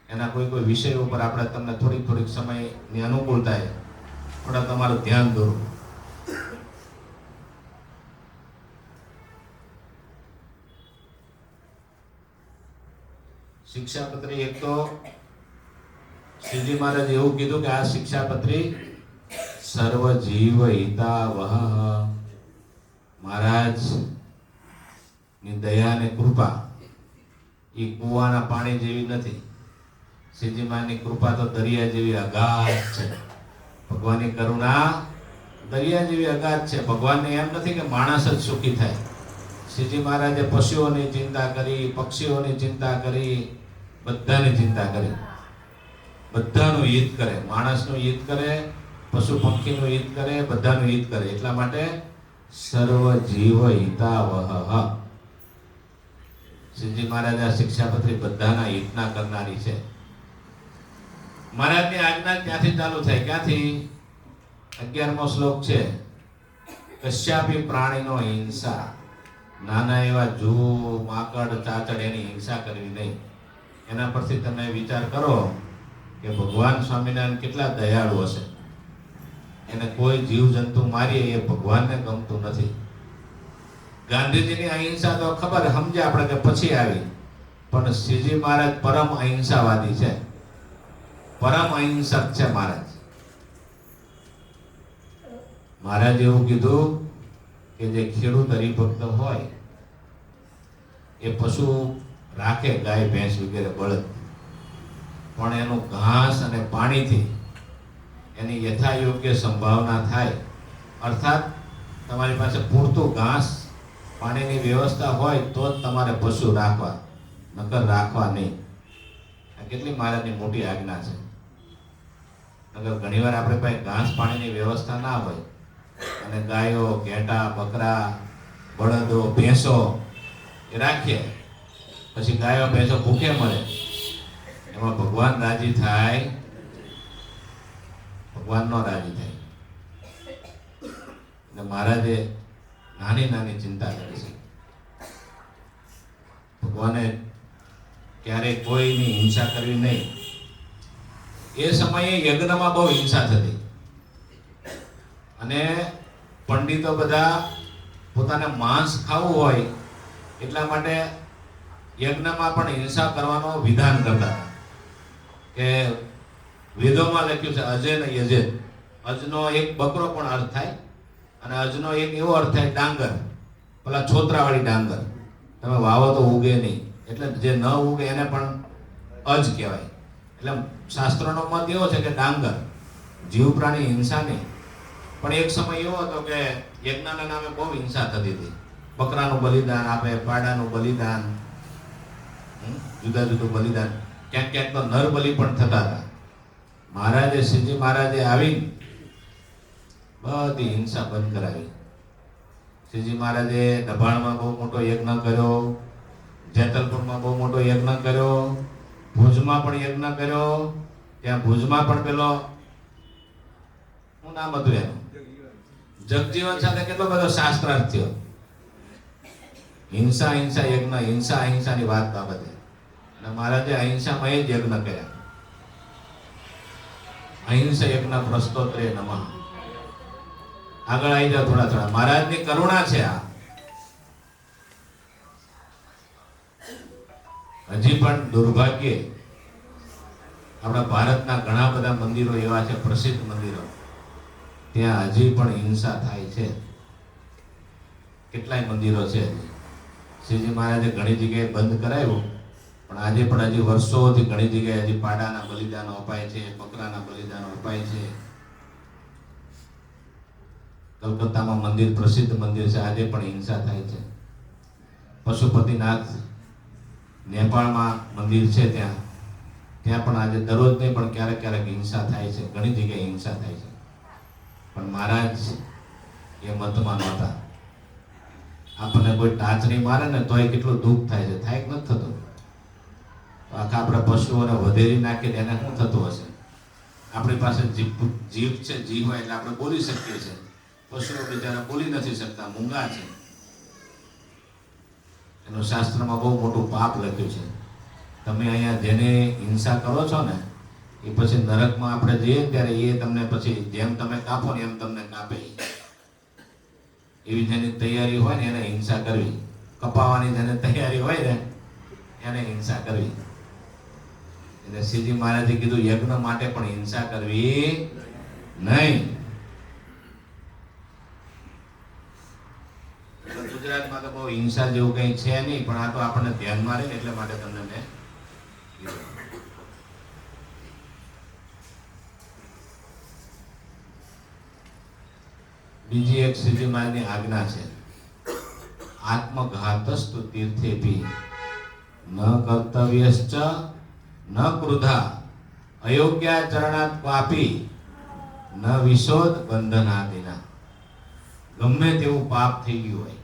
એના કોઈ કોઈ વિષય ઉપર આપણે તમને થોડીક સમયની અનુકૂળતાએ થોડા તમારું ધ્યાન દોરું. શિક્ષાપત્રી એક તો શ્રીજી મહારાજ એવું કીધું કે આ શિક્ષાપત્રી સર્વ જીવ હિતાવહ. મહારાજ ની દયા અને કૃપા એ કુવાના પાણી જેવી નથી. શ્રીજી મહારાજની કૃપા તો દરિયા જેવી અગાધ છે. ભગવાનની કરુણા દરિયા જેવી અગાધ છે. ભગવાનને એમ નથી કે માણસ જ સુખી થાય. શ્રીજી મહારાજે પશુઓની ચિંતા કરી, પક્ષીઓની ચિંતા કરી, બધાની ચિંતા કરી. બધાનું હિત કરે, માણસનું હિત કરે, પશુ પંખીનું હિત કરે, બધાનું હિત કરે. એટલા માટે સર્વ જીવ હિતાવહ. શ્રીજી મહારાજ આ શિક્ષાપત્રી બધાના હિતના કરનારી છે. મહારાજની આજ્ઞા ત્યાંથી ચાલુ થાય. ક્યાંથી? 11મો શ્લોક છે, કશ્યાપી પ્રાણીનો હિંસા. નાના એવા જૂ, માકડ, ચાચડ એની હિંસા કરવી નહીં. એના પરથી તમે વિચાર કરો કે ભગવાન સ્વામિનારાયણ કેટલા દયાળુ હશે. એને કોઈ જીવ જંતુ મારીએ એ ભગવાનને ગમતું નથી. ગાંધીજીની અહિંસા તો ખબર સમજે આપણે કે પછી આવી, પણ શ્રીજી મહારાજ પરમ અહિંસાવાદી છે, પરમ અહિંસક છે મહારાજ. મહારાજ એવું કીધું કે જે ખેડૂત હરિભક્ત હોય એ પશુ રાખે, ગાય, ભેંસ વગેરે, બળદ, પણ એનું ઘાસ અને પાણીથી એની યથાયોગ્ય સંભાવના થાય. અર્થાત તમારી પાસે પૂરતું ઘાસ, પાણીની વ્યવસ્થા હોય તો જ તમારે પશુ રાખવા, નકર રાખવા નહીં. આ કેટલી મહારાજની મોટી આજ્ઞા છે. નકર ઘણીવાર આપણે પાસે ઘાસ પાણીની વ્યવસ્થા ના હોય અને ગાયો, ઘેટા, બકરા, બળદો, ભેંસો એ રાખીએ, પછી ગાયો ભેંસો ભૂખે મળે. એમાં ભગવાન રાજી થાય? ભગવાન નો રાજી થાય. એટલે મહારાજે નાની નાની ચિંતા કરી છે. ભગવાને ક્યારેય કોઈની હિંસા કરવી નહીં. એ સમયે યજ્ઞમાં બહુ હિંસા થતી અને પંડિતો બધા પોતાને માંસ ખાવું હોય એટલા માટે યજ્ઞમાં પણ હિંસા કરવાનો વિધાન કરતા હતા. કે વેદોમાં લખ્યું છે અજેન યજેન. અજનો એક બકરો પણ અર્થ થાય, અને અજનો એક એવો અર્થ થાય ડાંગર, પેલા છોતરાવાળી ડાંગર. તમે વાવો તો ઉગે નહીં, એટલે જે ન ઉગે એને પણ અજ કહેવાય. એટલે શાસ્ત્રોનો મત એવો છે કે ડાંગર, જીવ પ્રાણી હિંસા નહીં. પણ એક સમય એવો હતો કે યજ્ઞના નામે બહુ હિંસા થતી હતી. બકરાનું બલિદાન આપે, પાડાનું બલિદાન, જુદા જુદું બલિદાન, ક્યાંક ક્યાંક તો નર બલિ પણ થતા હતા. મહારાજે, શ્રીજી મહારાજે આવી બધી હિંસા બંધ કરાવી. શ્રીજી મહારાજે દબાણમાં બહુ મોટો યજ્ઞ કર્યો, જેતલપુરમાં બહુ મોટો યજ્ઞ કર્યો, ભુજમાં પણ યજ્ઞ કર્યો. ત્યાં ભુજમાં પણ પેલો શું નામ હતું એનું. જગજીવન સાથે કેટલો બધો શાસ્ત્રાર્થ થયો. હિંસા હિંસા યજ્ઞ, હિંસા અહિંસાની વાત બાબતે. અને મહારાજે અહિંસામાં જ યજ્ઞ કર્યા. અહિંસા યજ્ઞ પ્રસ્તોત્રે નમઃ. આગળ આવી જાઓ થોડા થોડા. મહારાજની કરુણા છે આ. હજી પણ દુર્ભાગ્યે આપણા ભારતના ઘણા બધા મંદિરો એવા છે, પ્રસિદ્ધ મંદિરો, ત્યાં હજી પણ હિંસા થાય છે. કેટલાય મંદિરો છે. શ્રીજી મહારાજે ઘણી જગ્યાએ બંધ કરાવ્યું, પણ આજે પણ હજી વર્ષોથી ઘણી જગ્યાએ હજી પાડાના બલિદાનો અપાય છે, બકરાના બલિદાનો અપાય છે. કલકત્તામાં મંદિર, પ્રસિદ્ધ મંદિર છે, આજે પણ હિંસા થાય છે. પશુપતિનાથ નેપાળમાં મંદિર છે, ત્યાં પણ આજે દરરોજ નહીં પણ ક્યારેક ક્યારેક હિંસા થાય છે. ઘણી જગ્યાએ હિંસા થાય છે. પણ મહારાજ એ મતમાં નહોતા. આપણને કોઈ ટાચણી મારે ને તોય કેટલું દુઃખ થાય છે. થાય કે નથી થતું? આખા આપણા પશુઓને વધેરી નાખીને એને શું થતું હશે? આપણી પાસે જીભ છે, જીભ હોય એટલે આપણે બોલી શકીએ છીએ. પશુઓ બિચારા બોલી નથી શકતા, મૂંગા છે. એનું શાસ્ત્રમાં બહુ મોટું પાપ લખ્યું છે. તમે અહીંયા જેને હિંસા કરો છો ને, એ પછી નરકમાં આપણે જઈએ ત્યારે એ તમને પછી જેમ તમે કાપો ને એમ તમને કાપે. એવી જેની તૈયારી હોય ને એને હિંસા કરવી. કપાવાની જેને તૈયારી હોય ને એને હિંસા કરવી. એટલે શ્રીજી મહારાજે કીધું યજ્ઞ માટે પણ હિંસા કરવી નહીં. ગુજરાતમાં તો બહુ હિંસા જેવું કઈ છે નહીં, પણ આ તો આપણને ધ્યાનમાં રહે ને એટલે માટે તમને મેં કીધું. બીજી એક શ્રીજી મહારાજની આજ્ઞા છે, આત્મઘાતસ્તુ તીર્થેપી ન કર્તવ્યશ્ચ ન ક્રુધા અયોગ્યાચરણાત પાપી ન વિશોધ બંધનાદિના. ગમે તેવું પાપ થઈ ગયું હોય,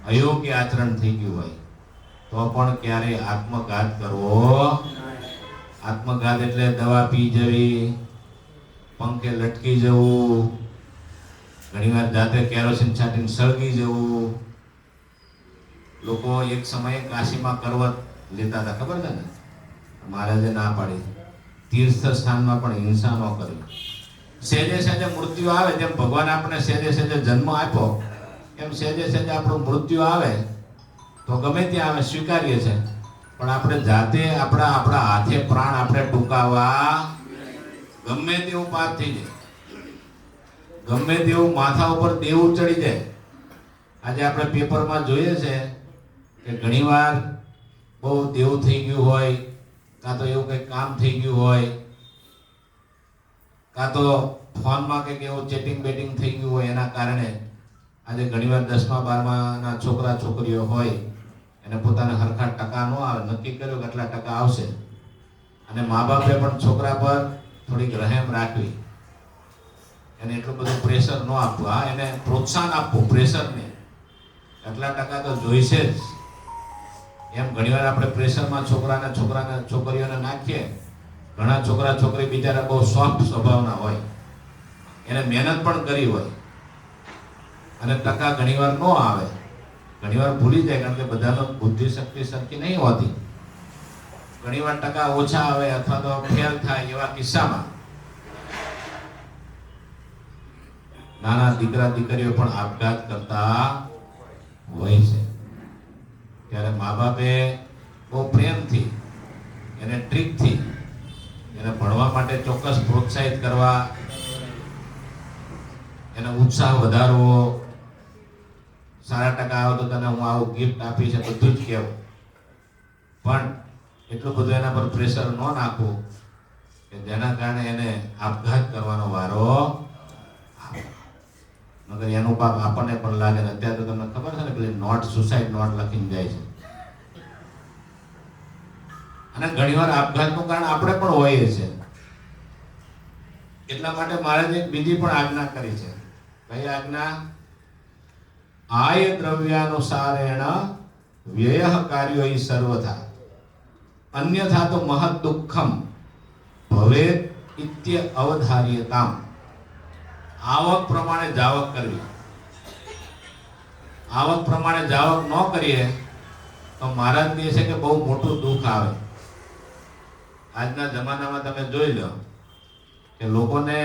અયોગ્ય આચરણ થઈ ગયું હોય, તો પણ ક્યારે આત્મઘાત કરવો. આત્મઘાત એટલે દવા પી જવી, પંખે લટકી જવું, ઘણીવાર જાતે કેરોસીન છાંટીને સળગી જવું. લોકો એક સમયે કાશીમાં કરવત લેતા હતા, ખબર છે ને? મહારાજે ના પાડી. તીર્થ સ્થાનમાં પણ હિંસા ન કરવી. સહેજે સહેજે મૃત્યુ આવે, જેમ ભગવાન આપણે સહેજે સહેજે જન્મ આપ્યો, એમ સહેજે સહેજે આપણું મૃત્યુ આવે તો ગમે ત્યાં આવે, સ્વીકારીએ છે. પણ આપણે જાતે આપણા હાથે પ્રાણ આપણે ટૂંકાવા ગમે તેવું પાપ થઈ જાય, ગમે તેવું માથા ઉપર દેવું ચડી જાય. આજે આપણે પેપરમાં જોઈએ છે કે ઘણીવાર બહુ દેવું થઈ ગયું હોય, કાં તો એવું કંઈક કામ થઈ ગયું હોય, કાં તો ફોનમાં કંઈક એવું ચેટિંગ બેટિંગ થઈ ગયું હોય, એના કારણે આજે ઘણીવાર 10મા 12માના છોકરા છોકરીઓ હોય, એને પોતાને હરખા ટકા ન આવે, નક્કી કર્યું કે આટલા ટકા આવશે, અને મા બાપે પણ છોકરા પર થોડીક રહેમ રાખવી, એને એટલું બધું પ્રેશર ન આપવું. હા, એને પ્રોત્સાહન આપવું, પ્રેશર ને. આટલા ટકા તો જોઈશે જ. એમ ઘણીવાર આપણે પ્રેશરમાં છોકરીઓને નાખીએ. ઘણા છોકરા છોકરી બિચારા બહુ સોફ્ટ સ્વભાવના હોય, એને મહેનત પણ કરી હોય, અને ટકા ઘણીવાર ન આવે, ઘણીવાર ભૂલી જાય, કારણ કે બધાનો બુદ્ધિ શક્તિ સરખી નહીં હોતી. ઘણીવાર ટકા ઓછા આવે અથવા તો ફેલ થાય. એવા કિસ્સામાં નાના દીકરા દીકરીઓ પણ આપઘાત કરતા હોય છે. ત્યારે મા બાપે બહુ પ્રેમથી, એને ટ્રીકથી, એને ભણવા માટે ચોક્કસ પ્રોત્સાહિત કરવા, એનો ઉત્સાહ વધારવો. સારા ટકા આવે તો તને હું આવું ગિફ્ટ આપીશ, બધું જ કહેવું, પણ એટલું બધું એના પર પ્રેશર ન નાખવું કે જેના કારણે એને આપઘાત કરવાનો વારો આવે. મગર એનું પાપ આપણને પણ લાગે. ને અત્યારે તો તમને ખબર છે ને, પેલી નોટ, સુસાઇડ નોટ લખીને જાય છે. અને ઘણીવાર આપઘાતનું કારણ આપણે પણ હોઈએ છે. એટલા માટે મહારાજે બીજી પણ આજ્ઞા કરી છે. કઈ આજ્ઞા? આય દ્રવ્યાનુસારેણ વ્યય કાર્યો સર્વથા અન્યથા તો મહદ દુઃખમ ભવેત ઇત્ય અવધાર્યતામ. આવક પ્રમાણે જાવક કરવી. આવક પ્રમાણે જાવક ન કરીએ તો મહારાજ કહે છે કે બહુ મોટું દુઃખ આવે. આજના જમાનામાં તમે જોઈ લો કે લોકોને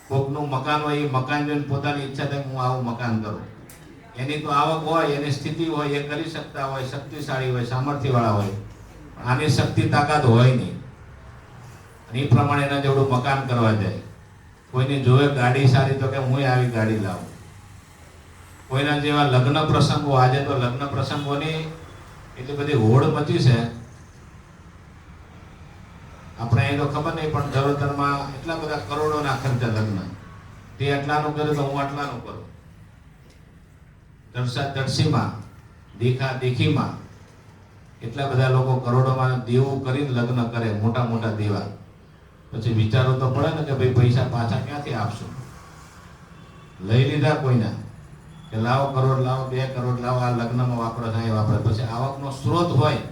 કોકનું મકાન હોય, એ મકાન જોઈને પોતાની ઈચ્છા થાય હું આવું મકાન કરું. એની તો આવક હોય, એની સ્થિતિ હોય, એ કરી શકતા હોય, શક્તિશાળી હોય, સામર્થ્યવાળા હોય. આની શક્તિ તાકાત હોય નહીં. અને એ પ્રમાણે એના જેવડું મકાન કરવા જાય. કોઈની જોવે ગાડી સારી તો કે હું આવી ગાડી લાવું. કોઈના જેવા લગ્ન પ્રસંગો, આજે તો લગ્ન પ્રસંગોની એટલી બધી હોડ મચી છે. આપણે એ તો ખબર નહીં, પણ ચરોતરમાં એટલા બધા કરોડોના ખર્ચા લગ્ન. તે આટલાનું કર્યું તો હું આટલાનું કરું. જલસા જલસીમાં, દેખા દેખીમાં એટલા બધા લોકો કરોડોમાં દેવું કરીને લગ્ન કરે, મોટા મોટા દેવા. પછી વિચારો તો પડે ને કે ભાઈ પૈસા પાછા ક્યાંથી આપશું. લઈ લીધા કોઈના કે લાવો કરોડ, લાવો 2 કરોડ, લાવો આ લગ્નમાં વાપરો, થાય વાપરે. પછી આવકનો સ્ત્રોત હોય,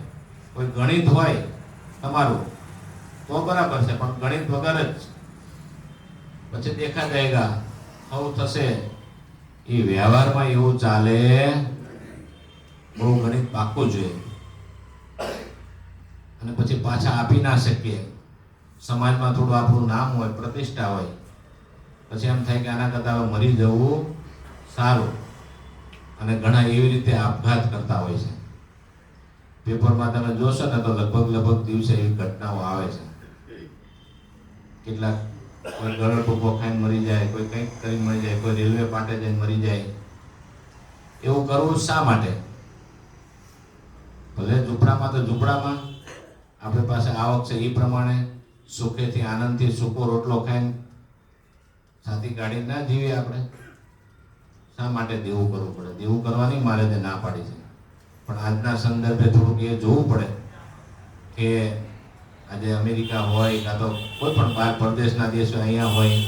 કોઈ ગણિત હોય તમારું તો બરાબર છે, પણ ગણિત વગર જ પછી દેખા જાયગા આવું થશે. એ વ્યવહારમાં એવું ચાલે. બહુ ગણિત પાકવું જોઈએ. અને પછી પાછા આપી ના શકીએ. સમાજમાં થોડું આપણું નામ હોય, પ્રતિષ્ઠા હોય, પછી એમ થાય કે આના કરતાં મરી જવું સારું. અને ઘણા એવી રીતે આપઘાત કરતા હોય છે. પેપરમાં તમે જોશો ને તો લગભગ દિવસે એવી ઘટનાઓ આવે છે. કેટલાક કોઈ ગળો ટૂંકો ખાઈને મરી જાય, કોઈ કંઈક કરીને મરી જાય, કોઈ રેલવે પાટે જઈને મરી જાય. એવું કરવું શા માટે? ભલે ઝૂંપડામાં તો ઝૂંપડામાં આપણી પાસે આવક છે એ પ્રમાણે સુખેથી આનંદથી સૂકો રોટલો ખાઈને છાતી કાઢી ના જીવીએ આપણે. શા માટે દેવું કરવું પડે? દેવું કરવાની મારે તે ના પાડી છે. પણ આજના સંદર્ભે થોડુંક એ જોવું પડે કે આજે અમેરિકા હોય કાં તો કોઈ પણ બહાર પરદેશના દેશો અહીંયા હોય,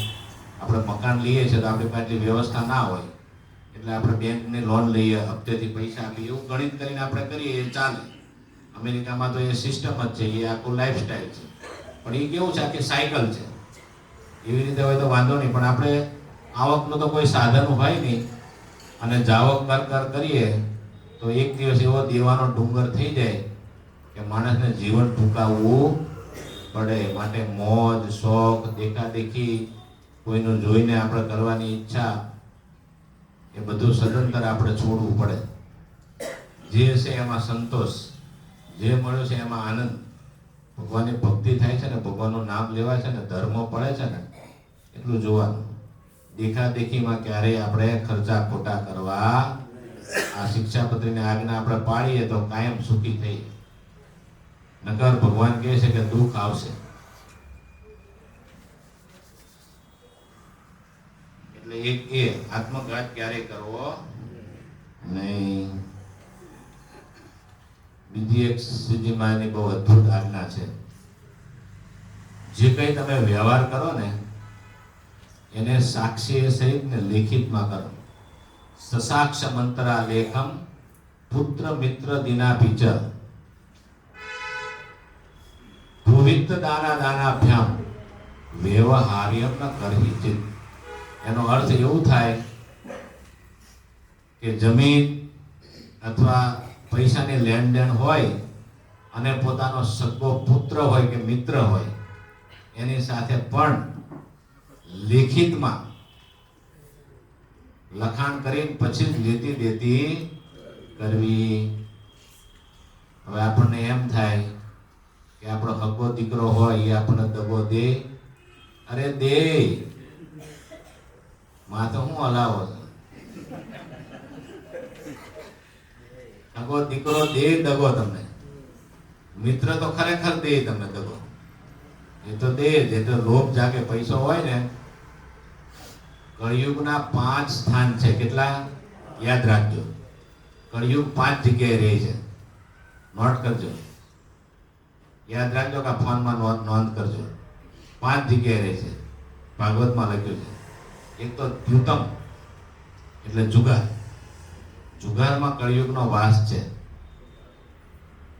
આપણે મકાન લઈએ છીએ તો આપણી પાસે એટલી વ્યવસ્થા ના હોય, એટલે આપણે બેંકની લોન લઈએ, હપ્તેથી પૈસા આપીએ, એવું ગણિત કરીને આપણે કરીએ એ ચાલે. અમેરિકામાં તો એ સિસ્ટમ જ છે, એ આખું લાઈફસ્ટાઈલ છે. પણ એ કેવું છે, આખી સાયકલ છે. એવી રીતે હોય તો વાંધો નહીં, પણ આપણે આવકનું તો કોઈ સાધન હોય નહીં અને જાવક કર કરીએ તો એક દિવસ એવો દેવાનો ડુંગર થઈ જાય કે માણસને જીવન ટૂંકાવવું પડે. માટે મોજ શોખ, દેખાદેખી, કોઈનું જોઈને આપણે કરવાની ઈચ્છા, એ બધું સદંતર આપણે છોડવું પડે. જે છે એમાં સંતોષ, જે મળ્યો છે એમાં આનંદ. ભગવાનની ભક્તિ થાય છે ને, ભગવાનનું નામ લેવાય છે ને, ધર્મ પડે છે ને, એટલું જોવાનું. દેખાદેખીમાં ક્યારેય આપણે ખર્ચા ખોટા કરવા. આ શિક્ષાપત્રીની આજ્ઞા આપણે પાડીએ તો કાયમ સુખી થઈ. નકર ભગવાન કહે છે કે દુઃખ આવશે. એટલે એ આત્મઘાત ક્યારેય કરવો નહીં. બીજી એક શ્રીજી મહારાજની બહુ અદ્ભુત આજ્ઞા છે. જે કંઈ તમે વ્યવહાર કરો ને એને સાક્ષી સહિત ને લેખિતમાં કરો. સસાક્ષ મંત્રા લેખમ પુત્ર મિત્ર દિનાપિચ ભુવિત્ત દાનાભ્યામ વ્યવહાર્યમ ન કરહિ ચિત. એનો અર્થ એવું થાય કે જમીન અથવા પૈસાની લેણદેણ હોય અને પોતાનો સગો પુત્ર હોય કે મિત્ર હોય એની સાથે પણ લેખિતમાં લખાણ કરીને પછી જ લેતી દેતી કરવી. હવે આપણને એમ થાય કે આપણો હગો દીકરો હોય એ આપણને દગો દે. અરે દે, માં તો હું હલાવો છે. હગો દીકરો દે દગો તમને. મિત્ર તો ખરેખર દે તમને દગો. એ તો દે જે તો લોભ જાગે પૈસો હોય ને. કળિયુગના 5 સ્થાન છે. કેટલા? યાદ રાખજો. કળિયુગ 5 જગ્યાએ રહે છે. નોટ કરજો, યાદ રાખજો કે ફોનમાં નોંધ કરજો. 5 જગ્યાએ રહે છે. ભાગવતમાં લખ્યું છે. એક તો દ્યુતમ એટલે જુગાર. જુગારમાં કળિયુગનો વાસ છે.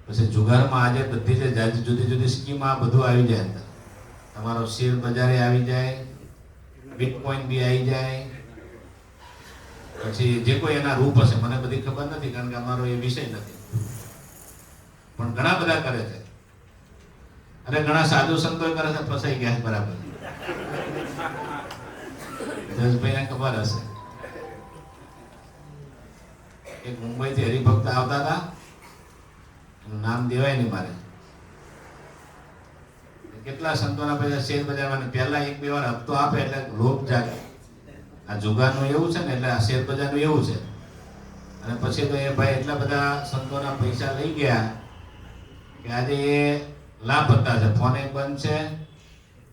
પછી જુગારમાં આજે બધી જે જુદી જુદી સ્કીમ આ બધું આવી જાય અંદર. તમારો શેર બજારે આવી જાય, બિટકોઈન બી આવી જાય, પછી જે કોઈ એના રૂપ હશે મને બધી ખબર નથી, કારણ કે અમારો એ વિષય નથી, પણ ઘણા બધા કરે છે. અને ઘણા સાધુ સંતો કરે છે, ફસાઈ ગયા બરાબર. જસભાઈને ખબર હશે, એક મુંબઈથી હરિભક્ત આવતા હતા, એનું નામ દેવાય નહીં મારે. કેટલા સંતોના પૈસા શેર બજારમાં પહેલા એક બે વાર હપ્તો આપે એટલે લોભ જાગે. આ જુગારનું એવું છે ને, એટલે આ શેર બજારનું એવું છે. અને પછી તો એ ભાઈ એટલા બધા સંતોના પૈસા લઈ ગયા કે આજે એ લાપતા છે, ફોને બંધ છે,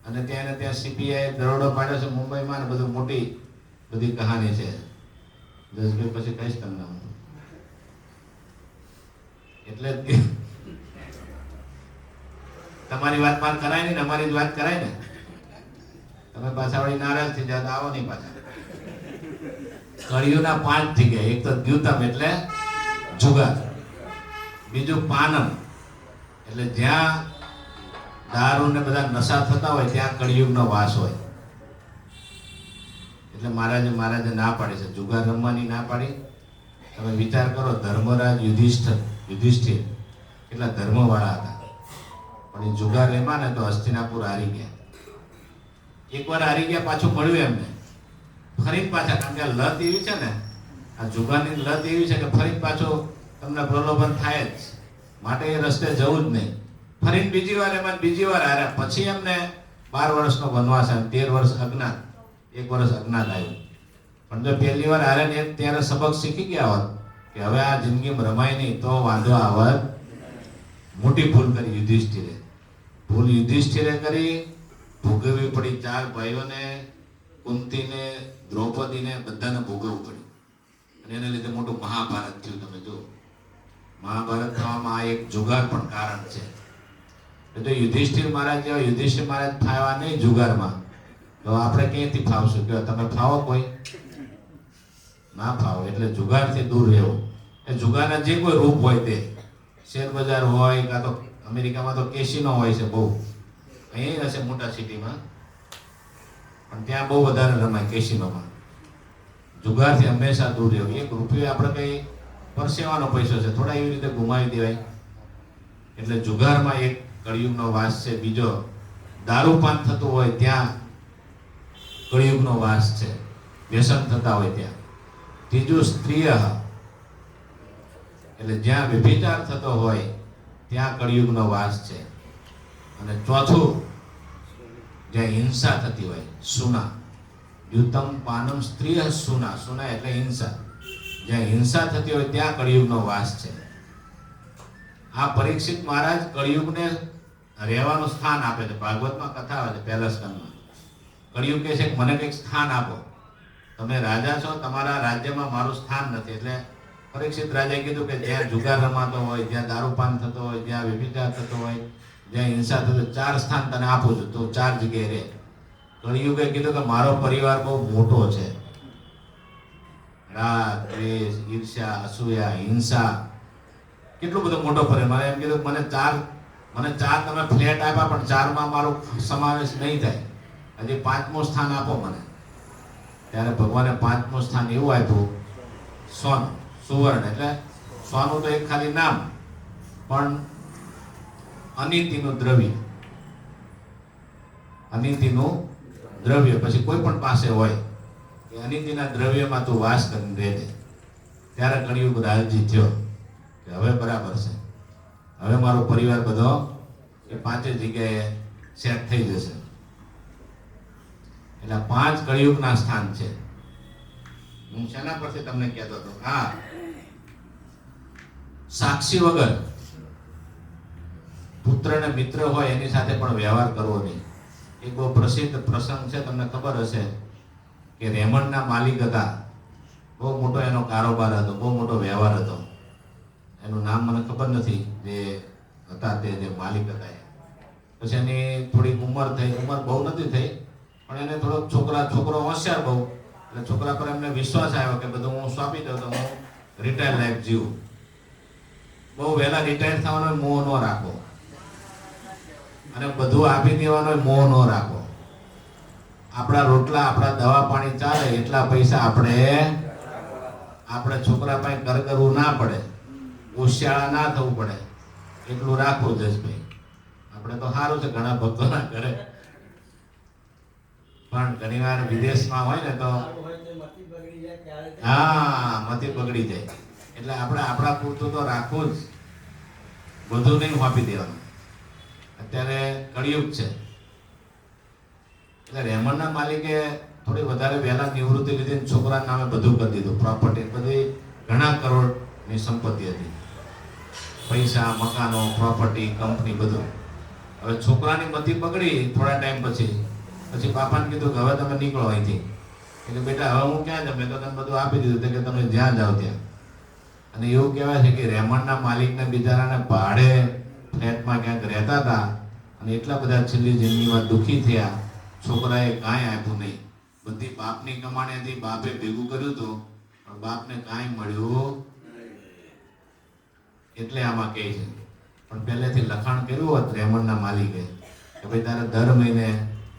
અને ત્યાં ને ત્યાં સીબીઆઈ દરોડો પાડ્યો છે મુંબઈમાં, ને બધું મોટી બધી કહાની છે. જસભાઈ પછી કહીશ તમને હું. એટલે તમારી વાત માર કરાય નહીં ને અમારી જ વાત કરાય ને. તમે પાછા વળી નારાજ થઈ જાવ તો આવો નહીં પાછા. કળિયુગના 5 થઈ ગયા. એક તો દ્યુતમ એટલે જુગાર, બીજું પાનમ એટલે જ્યાં દારૂ ને બધા નશા થતા હોય ત્યાં કળિયુગનો વાસ હોય. એટલે મહારાજે ના પાડી છે, જુગાર રમવાની ના પાડી. તમે વિચાર કરો, ધર્મરાજ યુધિષ્ઠિર કેટલા ધર્મવાળા હતા, પણ એ જુગાર એમાં ને તો હસ્તિનાપુર હારી ગયા. એકવાર હારી ગયા, પાછું મળ્યું એમને, ફરી પાછા, કારણ કે આ લત એવી છે ને, આ જુગારની લત એવી છે કે ફરી પાછું તમને પ્રલોભન થાય જ, માટે એ રસ્તે જવું જ નહીં. ફરી બીજી વાર એમાં બીજી વાર હાર્યા, પછી એમને 12 વર્ષનો વનવાસ આવ્યો, 13 વર્ષ અજ્ઞાત, 1 વર્ષ અજ્ઞાત આવ્યું. પણ જો પહેલી વાર હારે ને ત્યારે સબક શીખી ગયા હોત કે હવે આ જિંદગીમાં રમાય નહીં તો વાંધો આવત. મોટી ભૂલ કરી યુધિષ્ઠિરે. ભૂલ યુધિષ્ઠિરે કરી, ભોગવવી પડી 4 ભાઈઓને, કુંતીને, દ્રૌપદીને, બધાને ભોગવવું પડ્યું. અને એને લીધે મોટું મહાભારત થયું. તમે જો મહાભારત થવામાં આ એક જુગાર પણ કારણ છે. એટલે યુધિષ્ઠિર મહારાજ જેવા યુધિષ્ઠિર મહારાજ ફાવ્યા નહીં જુગારમાં, તો આપણે ક્યાંથી ફાવશું? કે તમે ફાવો? કોઈ ના ફાવો. એટલે જુગારથી દૂર રહેવું. એ જુગારના જે કોઈ રૂપ હોય તે, શેર બજાર હોય, કાં તો અમેરિકામાં તો કેસિનો હોય છે બહુ, અહીં હશે મોટા સિટીમાં, પણ ત્યાં બહુ વધારે રમાય કેસિનોમાં. જુગારથી હંમેશા દૂર રહેવું. 1 રૂપિયો આપણે કંઈ પરસેવાનો પૈસો છે, થોડા એવી રીતે ગુમાવી દેવાય. એટલે જુગારમાં એક કળિયુગનો વાસ છે. બીજો, દારૂપાન થતું હોય ત્યાં કળિયુગનો વાસ છે, વ્યસન થતા હોય ત્યાં. ત્રીજું, સ્ત્રીય એટલે જ્યાં વ્યભિચાર થતો હોય ત્યાં કળિયુગનો વાસ છે. અને ચોથું, જ્યાં હિંસા થતી હોય, સુના. દ્યુતમ પાનમ સ્ત્રીય સુના. સુના એટલે હિંસા. જ્યાં હિંસા થતી હોય ત્યાં કળિયુગનો વાસ છે. આ પરીક્ષિત મહારાજ કળિયુગને રહેવાનું સ્થાન આપે છે. ભાગવતમાં કથા આવે છે, પહેલા સ્કંદમાં. કળિયુગ કહે છે કે મને કંઈક સ્થાન આપો, તમે રાજા છો, તમારા રાજ્યમાં મારું સ્થાન નથી. એટલે પરીક્ષિત રાજાએ કીધું કે જ્યાં જુગાર રમાતો હોય, જ્યાં દારૂપાન થતો હોય, જ્યાં વ્યભિચાર થતો હોય, જ્યાં હિંસા થતો હોય, 4 સ્થાન તને આપું છું, તો 4 જગ્યાએ રહે. કળિયુગે કીધું કે મારો પરિવાર બહુ મોટો છે. રાગ, દ્વેષ, ઈર્ષ્યા, અસૂયા, હિંસા, કેટલો બધો મોટો પરિવાર. મારે એમ કીધું મને 4 તમે ફ્લેટ આપ્યા, પણ 4માં મારો સમાવેશ નહીં થાય, હજી 5મું સ્થાન આપો મને. ત્યારે ભગવાને 5મું સ્થાન એવું આપ્યું, સોનું, સુવર્ણ. એટલે સોનું તો એક ખાલી નામ, પણ અનિતિનું દ્રવ્ય. અનિતિનું દ્રવ્ય પછી કોઈ પણ પાસે હોય કે અનિતિના દ્રવ્યમાં તું વાસ કરીને રહેજે. ત્યારે કળિયુગ રાજી થયો કે હવે બરાબર છે, હવે મારો પરિવાર બધો એ 5 જગ્યાએ સેટ થઈ જશે. એટલે 5 કળિયુગના સ્થાન છે. હું શેના પરથી તમને કહેતો હતો? હા, સાક્ષી વગર પુત્ર ને મિત્ર હોય એની સાથે પણ વ્યવહાર કરવો નહીં. એક બહુ પ્રસિદ્ધ પ્રસંગ છે, તમને ખબર હશે કે રેમંડના માલિક હતા, બહુ મોટો એનો કારોબાર હતો, બહુ મોટો વ્યવહાર હતો. એનું નામ મને ખબર નથી, જે હતા તે જે માલિક હતા. પછી એની થોડીક ઉંમર થઈ, ઉંમર બહુ નથી થઈ, પણ એને થોડોક છોકરો હોશિયાર બહુ, એટલે છોકરા પર એમને વિશ્વાસ આવ્યો કે બધું હું સોંપી દઉં તો હું રિટાયર લાઈફ જીવું. બહુ વહેલા રિટાયર થવાનો મોહ ન રાખો, અને બધું આપી દેવાનો મોહ ન રાખો. આપણા રોટલા આપણા દવા પાણી ચાલે એટલા પૈસા આપણે છોકરા પાસે કર કરવું ના પડે, હોશિયાળા ના થવું પડે, એટલું રાખવું જશભાઈ. આપણે તો સારું છે ઘણા ભક્તોના ઘરે, પણ ઘણી વાર વિદેશમાં હોય ને તો હા મતી બગડી જાય. એટલે આપણે આપણા પૂરતું તો રાખવું જ, બધું નહીં વાપી દેવાનું. અત્યારે કળિયુગ છે એટલે રેમંડના માલિકે થોડી વધારે વહેલા નિવૃત્તિ લીધી, છોકરાના નામે બધું કરી દીધું. પ્રોપર્ટી બધી ઘણા કરોડની સંપત્તિ હતી, પૈસા, મકાનો, પ્રોપર્ટી, કંપની બધું. હવે છોકરાની મતી પકડી થોડા ટાઈમ પછી બાપાને કીધું કે હવે તમે નીકળો અહીંથી. એટલે બેટા હવે હું ક્યાં જાઉં, મેં તો તને બધું આપી દીધું કે તમે જ્યાં જાઓ ત્યાં. અને એવું કહેવાય છે કે રેમંડના માલિકને બિચારાને ભાડે ફ્લેટમાં ક્યાંક રહેતા હતા અને એટલા બધા છેલ્લી જિંદગીમાં દુઃખી થયા, છોકરાએ કાંઈ આપ્યું નહીં. બધી બાપની કમાણી હતી, બાપે ભેગું કર્યું હતું પણ બાપને કાંઈ મળ્યું. એટલે આમાં કહે છે, પણ પહેલેથી લખાણ કર્યું હોત રેમંડના માલિકે કે ભાઈ તારે દર મહિને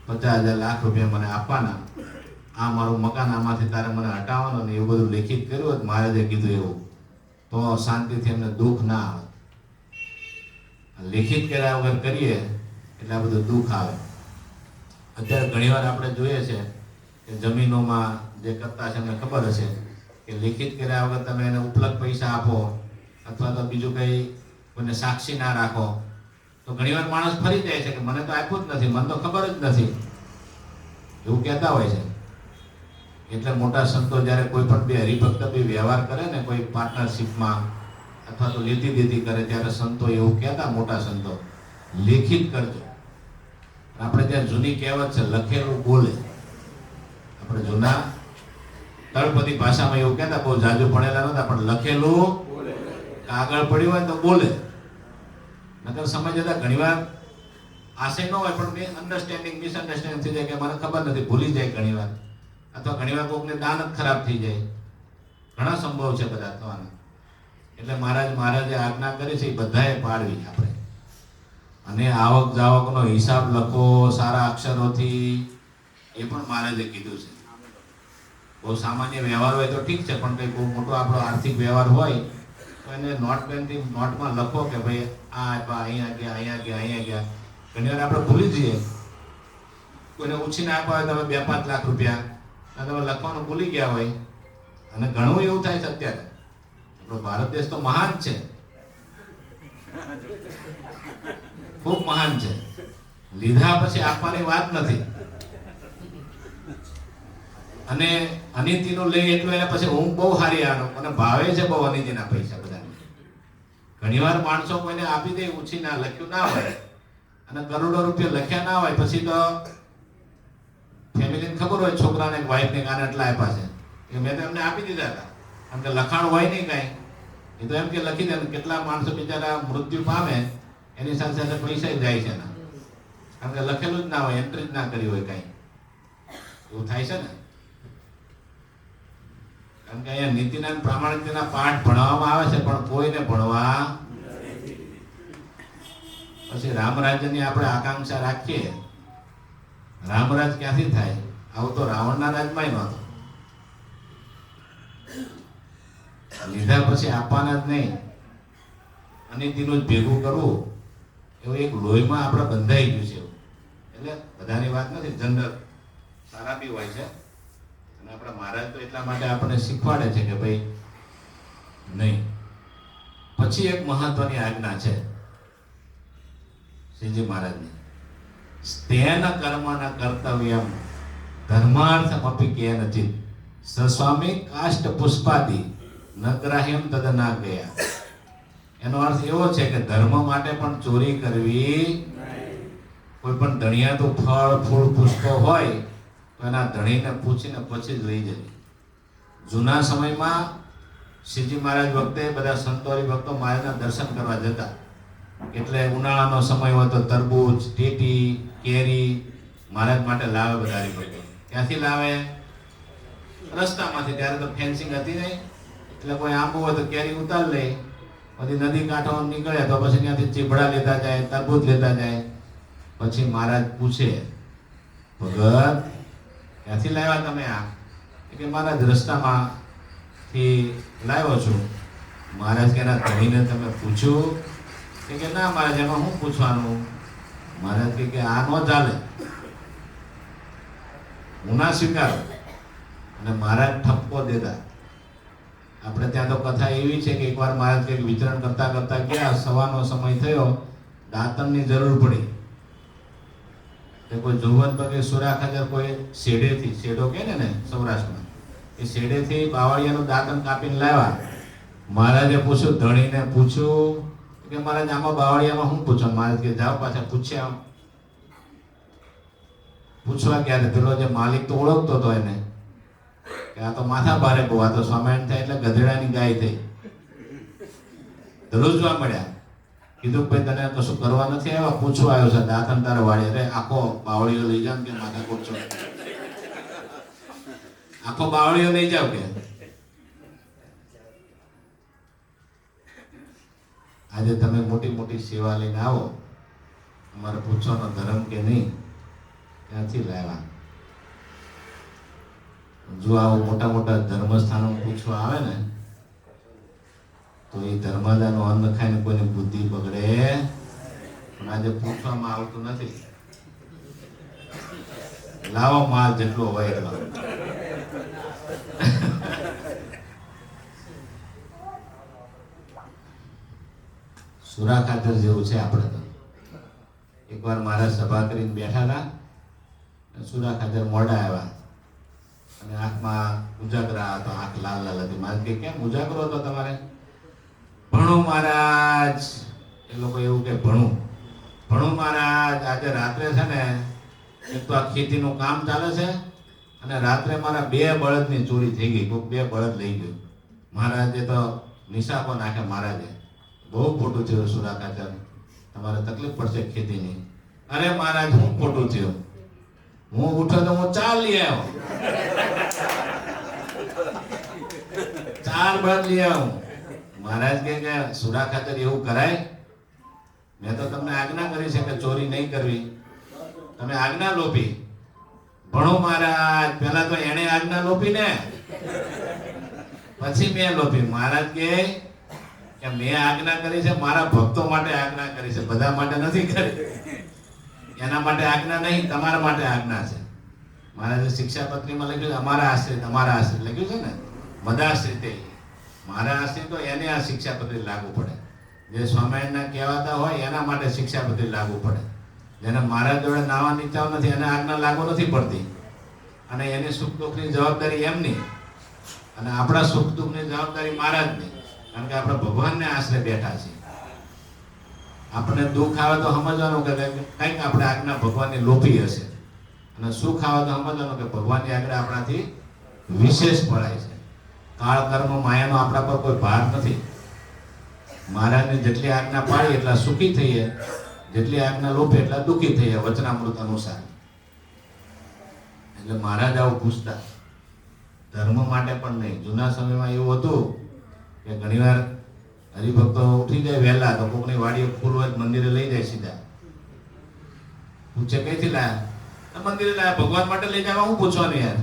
50,000 લાખ રૂપિયા મને આપવાના, આ મારું મકાન આમાંથી તારે મને હટાવવાનું, ને એવું બધું લેખિત કર્યું હોત મહારાજે કીધું એવું, તો શાંતિથી એમને દુઃખ ના આવે. લેખિત કર્યા વગર કરીએ એટલે આ બધું દુઃખ આવે. અત્યારે ઘણીવાર આપણે જોઈએ છે કે જમીનોમાં જે કરતા છે એમને ખબર હશે કે લેખિત કર્યા વગર તમે એને ઉપલબ્ધ પૈસા આપો અથવા તો બીજું કંઈ કોઈને સાક્ષી ના રાખો તો ઘણીવાર માણસ ફરી જાય છે કે મને તો આપ્યું જ નથી, મને તો ખબર જ નથી, એવું કહેતા હોય છે. એટલે મોટા સંતો જ્યારે કોઈ પણ બે હરિભક્ત બે વ્યવહાર કરે ને કોઈ પાર્ટનરશિપમાં અથવા તો લીધી દીધી કરે ત્યારે સંતો એવું કહેતા, મોટા સંતો, લેખિત કરજો. આપણે ત્યાં જૂની કહેવત છે લખેલું બોલે. આપણે જૂના તળપદી ભાષામાં એવું કહેતા, બહુ જાજુ ભણેલા નતા પણ લખેલું આગળ પડ્યું હોય તો બોલે. નકર સમજ જતા ઘણીવાર આશય ન હોય પણ અન્ડરસ્ટેન્ડિંગ મિસઅન્ડરસ્ટેન્ડિંગ થઈ જાય કે મને ખબર નથી, ભૂલી જાય ઘણીવાર, અથવા ઘણીવાર કોઈકને દાન જ ખરાબ થઈ જાય. ઘણા સંભવ છે બધા થવાના. એટલે મહારાજે આજ્ઞા કરી છે એ બધાએ પાડવી આપણે. અને આવક જાવકનો હિસાબ લખો સારા અક્ષરોથી, એ પણ મહારાજે કીધું છે. બહુ સામાન્ય વ્યવહાર હોય તો ઠીક છે, પણ કંઈ બહુ મોટો આપણો આર્થિક વ્યવહાર હોય તો એને નોટમાં લખો કે ભાઈ આ આપ્યા, અહીંયા ગયા. ઘણીવાર આપણે ભૂલી જઈએ, કોઈને ઉછીને આપ્યા હોય તમે 2-5 લાખ રૂપિયા અને તમે લખવાનું ભૂલી ગયા હોય. અને ઘણું એવું થાય છે અત્યારે. આપણો ભારત દેશ તો મહાન છે, ખૂબ મહાન છે. લીધા પછી આપવાની વાત નથી. અને અનિતિનું લઈ એટલું એને પછી હું બહુ સારી આનો અને ભાવે છે બહુ અનિતિના પૈસા બધાને. ઘણીવાર માણસો કોઈને આપી દે, ઉછી ના લખ્યું ના હોય અને કરોડો રૂપિયા લખ્યા ના હોય, પછી તો ફેમિલીને ખબર હોય છોકરાને વાઈફને કાને એટલા આપ્યા છે કે મેં તો એમને આપી દીધા હતા. કારણ કે લખાણ હોય નહીં કાંઈ, એ તો એમ કે લખી દે. કેટલા માણસો બિચારા મૃત્યુ પામે એની સાથે સાથે પૈસા જાય છે એના, કારણ કે લખેલું જ ના હોય, એન્ટ્રી જ ના કરી હોય કાંઈ. એવું થાય છે ને. કારણ કે અહીંયા નીતિના પ્રામાણિકતાના પાઠ ભણાવવામાં આવે છે પણ કોઈને ભણવા. પછી રામરાજ્યની આપણે આકાંક્ષા રાખીએ, રામરાજ ક્યાંથી થાય? આવું તો રાવણના રાજમાં નહોતું. લીધા પછી આપવાના જ નહીં, અનિતિનું જ ભેગું કરવું, એવું એક લોહીમાં આપણે બંધાઈ ગયું છે. એટલે બધાની વાત નથી, જનરલ સારા બી હોય છે. અને આપણા મહારાજ તો એટલા માટે આપણને શીખવાડે છે કે ભાઈ નહીં. પછી એક મહત્વની આજ્ઞા છે શ્રીજી મહારાજની, સ્તેન કર્મન કર્તવ્યમ ધર્માર્થમપી કેનચિત સસ્વામી કાષ્ટ પુષ્પાદિ ન ગ્રાહ્યમ તદ ના ગયા. એનો અર્થ એવો છે કે ધર્મ માટે પણ ચોરી કરવી. કોઈ પણ ધણિયાતું ફળ ફૂલ પુષ્પો હોય તો એના ધણીને પૂછીને પછી જ લઈ જવી. જૂના સમયમાં શ્રીજી મહારાજ વખતે બધા સંતો હરિભક્તો મહારાજના દર્શન કરવા જતા. એટલે ઉનાળાનો સમય હોય તો તરબૂચ, ટેટી, કેરી મહારાજ માટે લાવે બધા હરિભક્તો. ક્યાંથી લાવે? રસ્તામાંથી. ત્યારે તો ફેન્સિંગ હતી નહીં, એટલે કોઈ આંબો હોય તો કેરી ઉતાર લે. પછી નદી કાંઠો નીકળે તો પછી ત્યાંથી ચીભડા લેતા જાય, તરબૂચ લેતા જાય. પછી મહારાજ પૂછે, ભગત ક્યાંથી લાવ્યા તમે આ? કે મારા જ રસ્તામાંથી લાવ્યો છું. મહારાજ કે એના ધણીને તમે પૂછ્યું? કે ના મહારાજ, એમાં શું પૂછવાનું? મહારાજ કે આ ન ચાલે, હું ના સ્વીકારો. અને મહારાજ ઠપકો દેતા. આપણે ત્યાં તો કથા એવી છે કે એકવાર મહારાજ કંઈક વિચરણ કરતા કરતા ગયા, સવારનો સમય થયો, દાંતણની જરૂર પડી. કે કોઈ જોવન પગે સુરા ખાતર કોઈ શેઢેથી, શેઢો કહે ને સૌરાષ્ટ્રમાં, એ શેઢેથી બાવળિયાનું દાંતણ કાપીને લાવ્યા. મહારાજે પૂછ્યું, ધણીને પૂછ્યું કે મહારાજ આમાં બાવળિયામાં શું પૂછો? મહારાજ કે જાઓ પાછા પૂછ્યા. પૂછવા ક્યારે? પેલો જે માલિક તો ઓળખતો હતો એને કે આ તો માથા ભારે બહુ, આ તો સ્વામિનારાયણ થાય એટલે ગધેડાની ગાય થઈ. ધ્રુજવા મળ્યા. કીધું ભાઈ તને કશું કરવા નથી આવ્યા, પૂછવા આવ્યો છે. દાંતણ તારે વાળી. અરે આખો બાવળીઓ લઈ જાવ કે માથા કોચો, આખો બાવળીઓ લઈ જાવ કે. આજે તમે મોટી મોટી સેવા લઈને આવો, અમારે પૂછવાનો ધર્મ કે નહીં, ક્યાંથી લાવ્યા? જો આવું મોટા મોટા ધર્મસ્થાનો પૂછવા આવે ને, તો એ ધર્માદાનું અન્ન ખાઈને કોઈની બુદ્ધિ બગડે. પણ આજે પૂછવામાં આવતું નથી. લાવો માલ જેટલો હોય એટલો. સુરા ખાતર જેવું છે આપણે તો. એકવાર મારા સભા કરીને બેઠા હતા, સુરા ખાતર મોડા આવ્યા અને આંખમાં ઉજાગરા હતો, આંખ લાલ લાલ હતી. મારે કે કેમ ઉજાગરો હતો તમારે? ભણું મહારાજ. એ લોકો એવું કે ભણું મહારાજ. આજે રાત્રે છે ને, એક તો આ ખેતીનું કામ ચાલે છે અને રાત્રે મારા 2 બળદની ચોરી થઈ ગઈ. કોઈ 2 બળદ લઈ ગયું. મહારાજે તો નિશાપો નાખે. મહારાજે બહુ ખોટું થયું સુરા ખાતર, તમારે તકલીફ પડશે ખેતીની. અરે મહારાજ, હું ખોટું થયું? હું ઉઠો તો હું 4 લઈ આવ્યો, 4 બળદ લઈ આવ્યો. મહારાજ કે સુરા ખાતર એવું કરાય? મેં તો તમને આજ્ઞા કરી છે કે ચોરી નહીં કરવી, તમે આજ્ઞા લોપી. ભણો મહારાજ, પેલા તો એને આજ્ઞા લોપી ને પછી મેં લોપી. મહારાજ કે મેં આજ્ઞા કરી છે, મારા ભક્તો માટે આજ્ઞા કરી છે, બધા માટે નથી કરી. એના માટે આજ્ઞા નહીં, તમારા માટે આજ્ઞા છે. મહારાજે શિક્ષાપત્રીમાં લખ્યું છે, અમારા આશ્રિત લખ્યું છે ને, મદાશ્રિતે. મારા આશ્રિત તો એને આ શિક્ષાપત્રી લાગુ પડે. જે સ્વામિનારાયણના કહેવાતા હોય એના માટે શિક્ષાપત્રી લાગુ પડે. જેને મારા જોડે નાવાની ઈચ્છા નથી એને આજ્ઞા લાગુ નથી પડતી. અને એની સુખ દુઃખની જવાબદારી એમની, અને આપણા સુખ દુઃખની જવાબદારી મહારાજની. કારણ કે આપણે ભગવાનને આશરે બેઠા છીએ. આપણને દુઃખ આવે તો સમજવાનું કે કંઈક આપણે આજ્ઞા ભગવાનની લોપી હશે, અને સુખ આવે તો સમજવાનું કે ભગવાનની આજ્ઞા આપણાથી વિશેષ પડાય છે. કાળ કર્મ માયાનો આપણા પર કોઈ ભાર નથી. મહારાજની જેટલી આજ્ઞા પાડી એટલા સુખી થઈએ, જેટલી આજ્ઞા લોપી એટલા દુઃખી થઈએ, વચનામૃત અનુસાર. એટલે મહારાજ આવું પૂછતા, ધર્મ માટે પણ નહીં. જૂના સમયમાં એવું હતું કે ઘણીવાર હરિભક્તો ઉઠી જાય વહેલા, તો કોકની વાડીએ ફૂલ હોય મંદિરે લઈ જાય સીધા. પૂછે કઈથી લાયા? મંદિરે લાયા. ભગવાન માટે લઈ જવા હું પૂછવાનું યાર?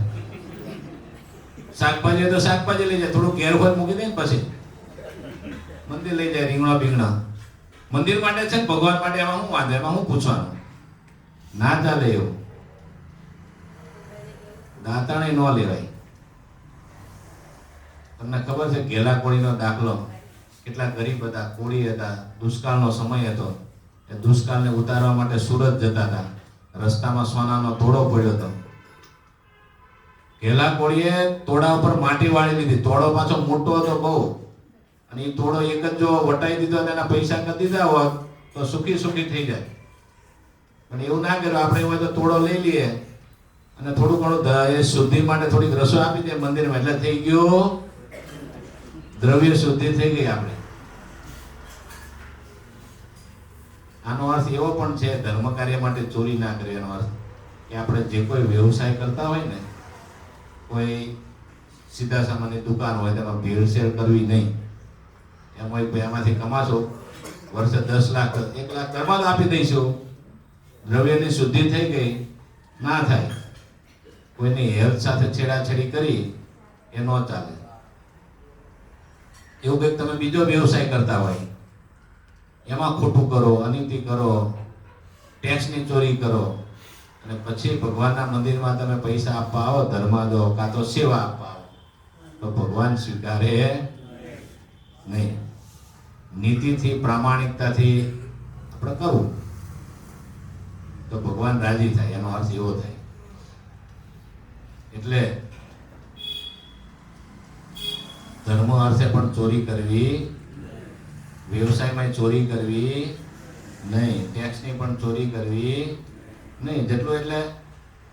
શાકભાજી તો શાકભાજી લઈ જાય, થોડું ઘેર હોય મૂકી દે ને પછી મંદિર લઈ જાય. રીંગણા બીંગણા મંદિર માટે છે ને ભગવાન માટે, એમાં શું વાંધો? એમાં શું પૂછવાનું? ના ચાલે એવું. દાંતણે ન લેવાય. તમને ખબર છે ઘેલા કોળીનો દાખલો? કેટલા ગરીબ હતા, કોળી હતા, દુષ્કાળનો સમય હતો. એ દુષ્કાળને ઉતારવા માટે સુરત જતા હતા. રસ્તામાં સોનાનો તોડો પડ્યો હતો. ઘેલા કોળીએ તોડા ઉપર માટી વાળી લીધી. તોડો પાછો મોટો હતો બહુ, અને એ તોડો એક જ જો વટાઈ દીધો અને એના પૈસા કરી દીધા હોત તો સુખી સુખી થઈ જાય. પણ એવું ના કર્યું. આપણે એવું તો તોડો લઈ લઈએ અને થોડું ઘણું એ શુદ્ધિ માટે થોડીક રસોઈ આપી દે મંદિરમાં, એટલે થઈ ગયો દ્રવ્ય શુદ્ધિ થઈ ગઈ આપણે. આનો અર્થ એવો પણ છે, ધર્મ કાર્ય માટે ચોરી ના કરવી. એનો અર્થ કે આપણે જે કોઈ વ્યવસાય કરતા હોય ને, કોઈ સીધા સામાનની દુકાન હોય, તેમાં ભેળસેળ કરવી નહીં. એમાં એમાંથી કમાશો, વર્ષે 10 લાખ 1 લાખ ઘરમાં જ આપી દઈશું, દ્રવ્યની શુદ્ધિ થઈ ગઈ. ના થાય. કોઈની હેલ્થ સાથે છેડાછેડી કરી એ ન ચાલે. એવું કંઈક તમે બીજો વ્યવસાય કરતા હોય, એમાં ખોટું કરો, અનીતિ કરો, ટેક્સની ચોરી કરો, અને પછી ભગવાનના મંદિરમાં તમે પૈસા આપવા આવો, ધર્મ દો કાં તો સેવા આપવા આવો, તો ભગવાન સ્વીકારે નહીં. નીતિથી, પ્રામાણિકતાથી આપણે કરવું તો ભગવાન રાજી થાય, એનો અર્થ એવો થાય. એટલે ધર્મ અર્થે પણ ચોરી કરવી, વ્યવસાયમાં ચોરી કરવી નહીં, ટેક્સની પણ ચોરી કરવી નહીં. જેટલું એટલે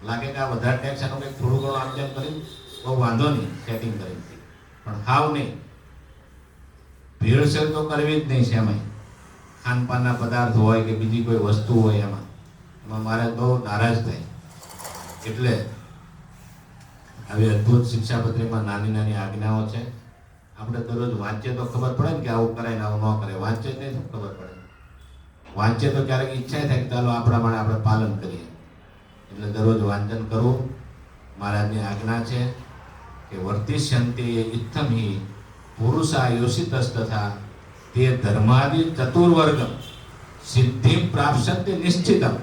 લાગે કે આ વધારે ટેક્સ એનું કંઈક થોડું ઘણું આમ તેમ કરી બહુ વાંધો નહીં, સેટિંગ કરી, પણ હાવ નહીં. ભેળસેળ તો કરવી જ નહીં. શેમાંય ખાનપાનના પદાર્થ હોય કે બીજી કોઈ વસ્તુ હોય એમાં મારે બહુ નારાજ થાય. એટલે આવી અદ્ભુત શિક્ષાપત્રીમાં નાની નાની આજ્ઞાઓ છે. આપણે દરરોજ વાંચીએ તો ખબર પડે ને કે આવું કરાય ને આવું ન કરે. વાંચે જ નહીં તો ખબર પડે. વાંચીએ તો ક્યારેક ઈચ્છા થાય કે ચાલો આપણા માટે આપણે પાલન કરીએ. એટલે દરરોજ વાંચન કરવું. મહારાજની આજ્ઞા છે કે વર્તિષ્યન્તે ઇત્થમ હિ પુરુષા યોષિતસ્ તથા તે ધર્માદિ ચતુર્વર્ગ સિદ્ધિ પ્રાપ્સ્યન્તે નિશ્ચિતમ.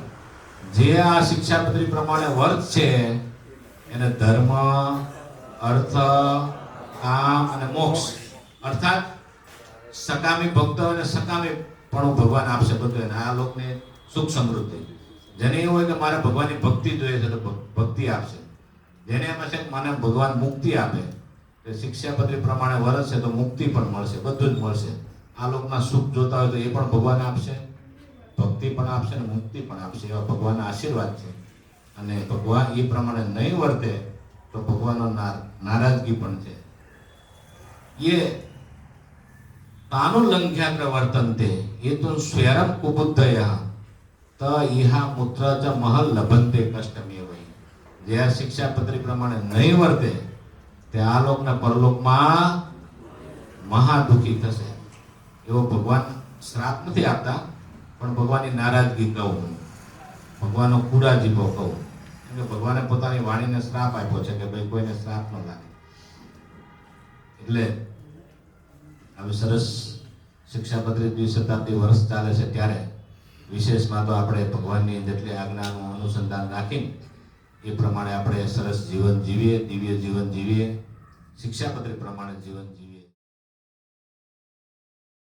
જે આ શિક્ષાપત્રી પ્રમાણે વર્ત છે એને ધર્મ, અર્થ, કામ અને મોક્ષ, અર્થાત સકામી ભક્તો અને સકામી પણ ભગવાન આપશે બધું એને. આ લોકને સુખ સમૃદ્ધિ. જેને એવું હોય કે મારે ભગવાનની ભક્તિ જોઈએ છે તો ભક્તિ આપશે. જેને એમ છે કે મને ભગવાન મુક્તિ આપે, તો શિક્ષાપત્રી પ્રમાણે વરસ છે તો મુક્તિ પણ મળશે, બધું જ મળશે. આ લોકના સુખ જોતા હોય તો એ પણ ભગવાન આપશે, ભક્તિ પણ આપશે અને મુક્તિ પણ આપશે. એવા ભગવાનના આશીર્વાદ છે. અને ભગવાન એ પ્રમાણે નહીં વર્તે તો ભગવાનનો નારાજગી પણ છે. ये तानुलंघ्याग्र वर्तन्ते ये तो स्वयं कुबुद्धयः त इहा मूत्र च महल लभन्ते कष्टमेव. જે આ શિક્ષાપત્રી પ્રમાણે નહીં વર્તે તે આ લોકના પરલોકમાં મહા દુઃખી થશે. એવો ભગવાન શ્રાપ નથી આપતા, પણ ભગવાનની નારાજગી કહું, ભગવાનનો કુડા જીભો કહું. કે ભગવાને પોતાની વાણીને શ્રાપ આપ્યો છે કે ભાઈ કોઈને શ્રાપ ન લાગે. એટલે આવી સરસ શિક્ષાપત્રી દ્વિશતાબ્દી વર્ષ ચાલે છે ત્યારે વિશેષમાં તો આપણે ભગવાનની જેટલી આજ્ઞાનું અનુસંધાન રાખીને એ પ્રમાણે આપણે સરસ જીવન જીવીએ, દિવ્ય જીવન જીવીએ, શિક્ષાપત્રી પ્રમાણે જીવન જીવીએ.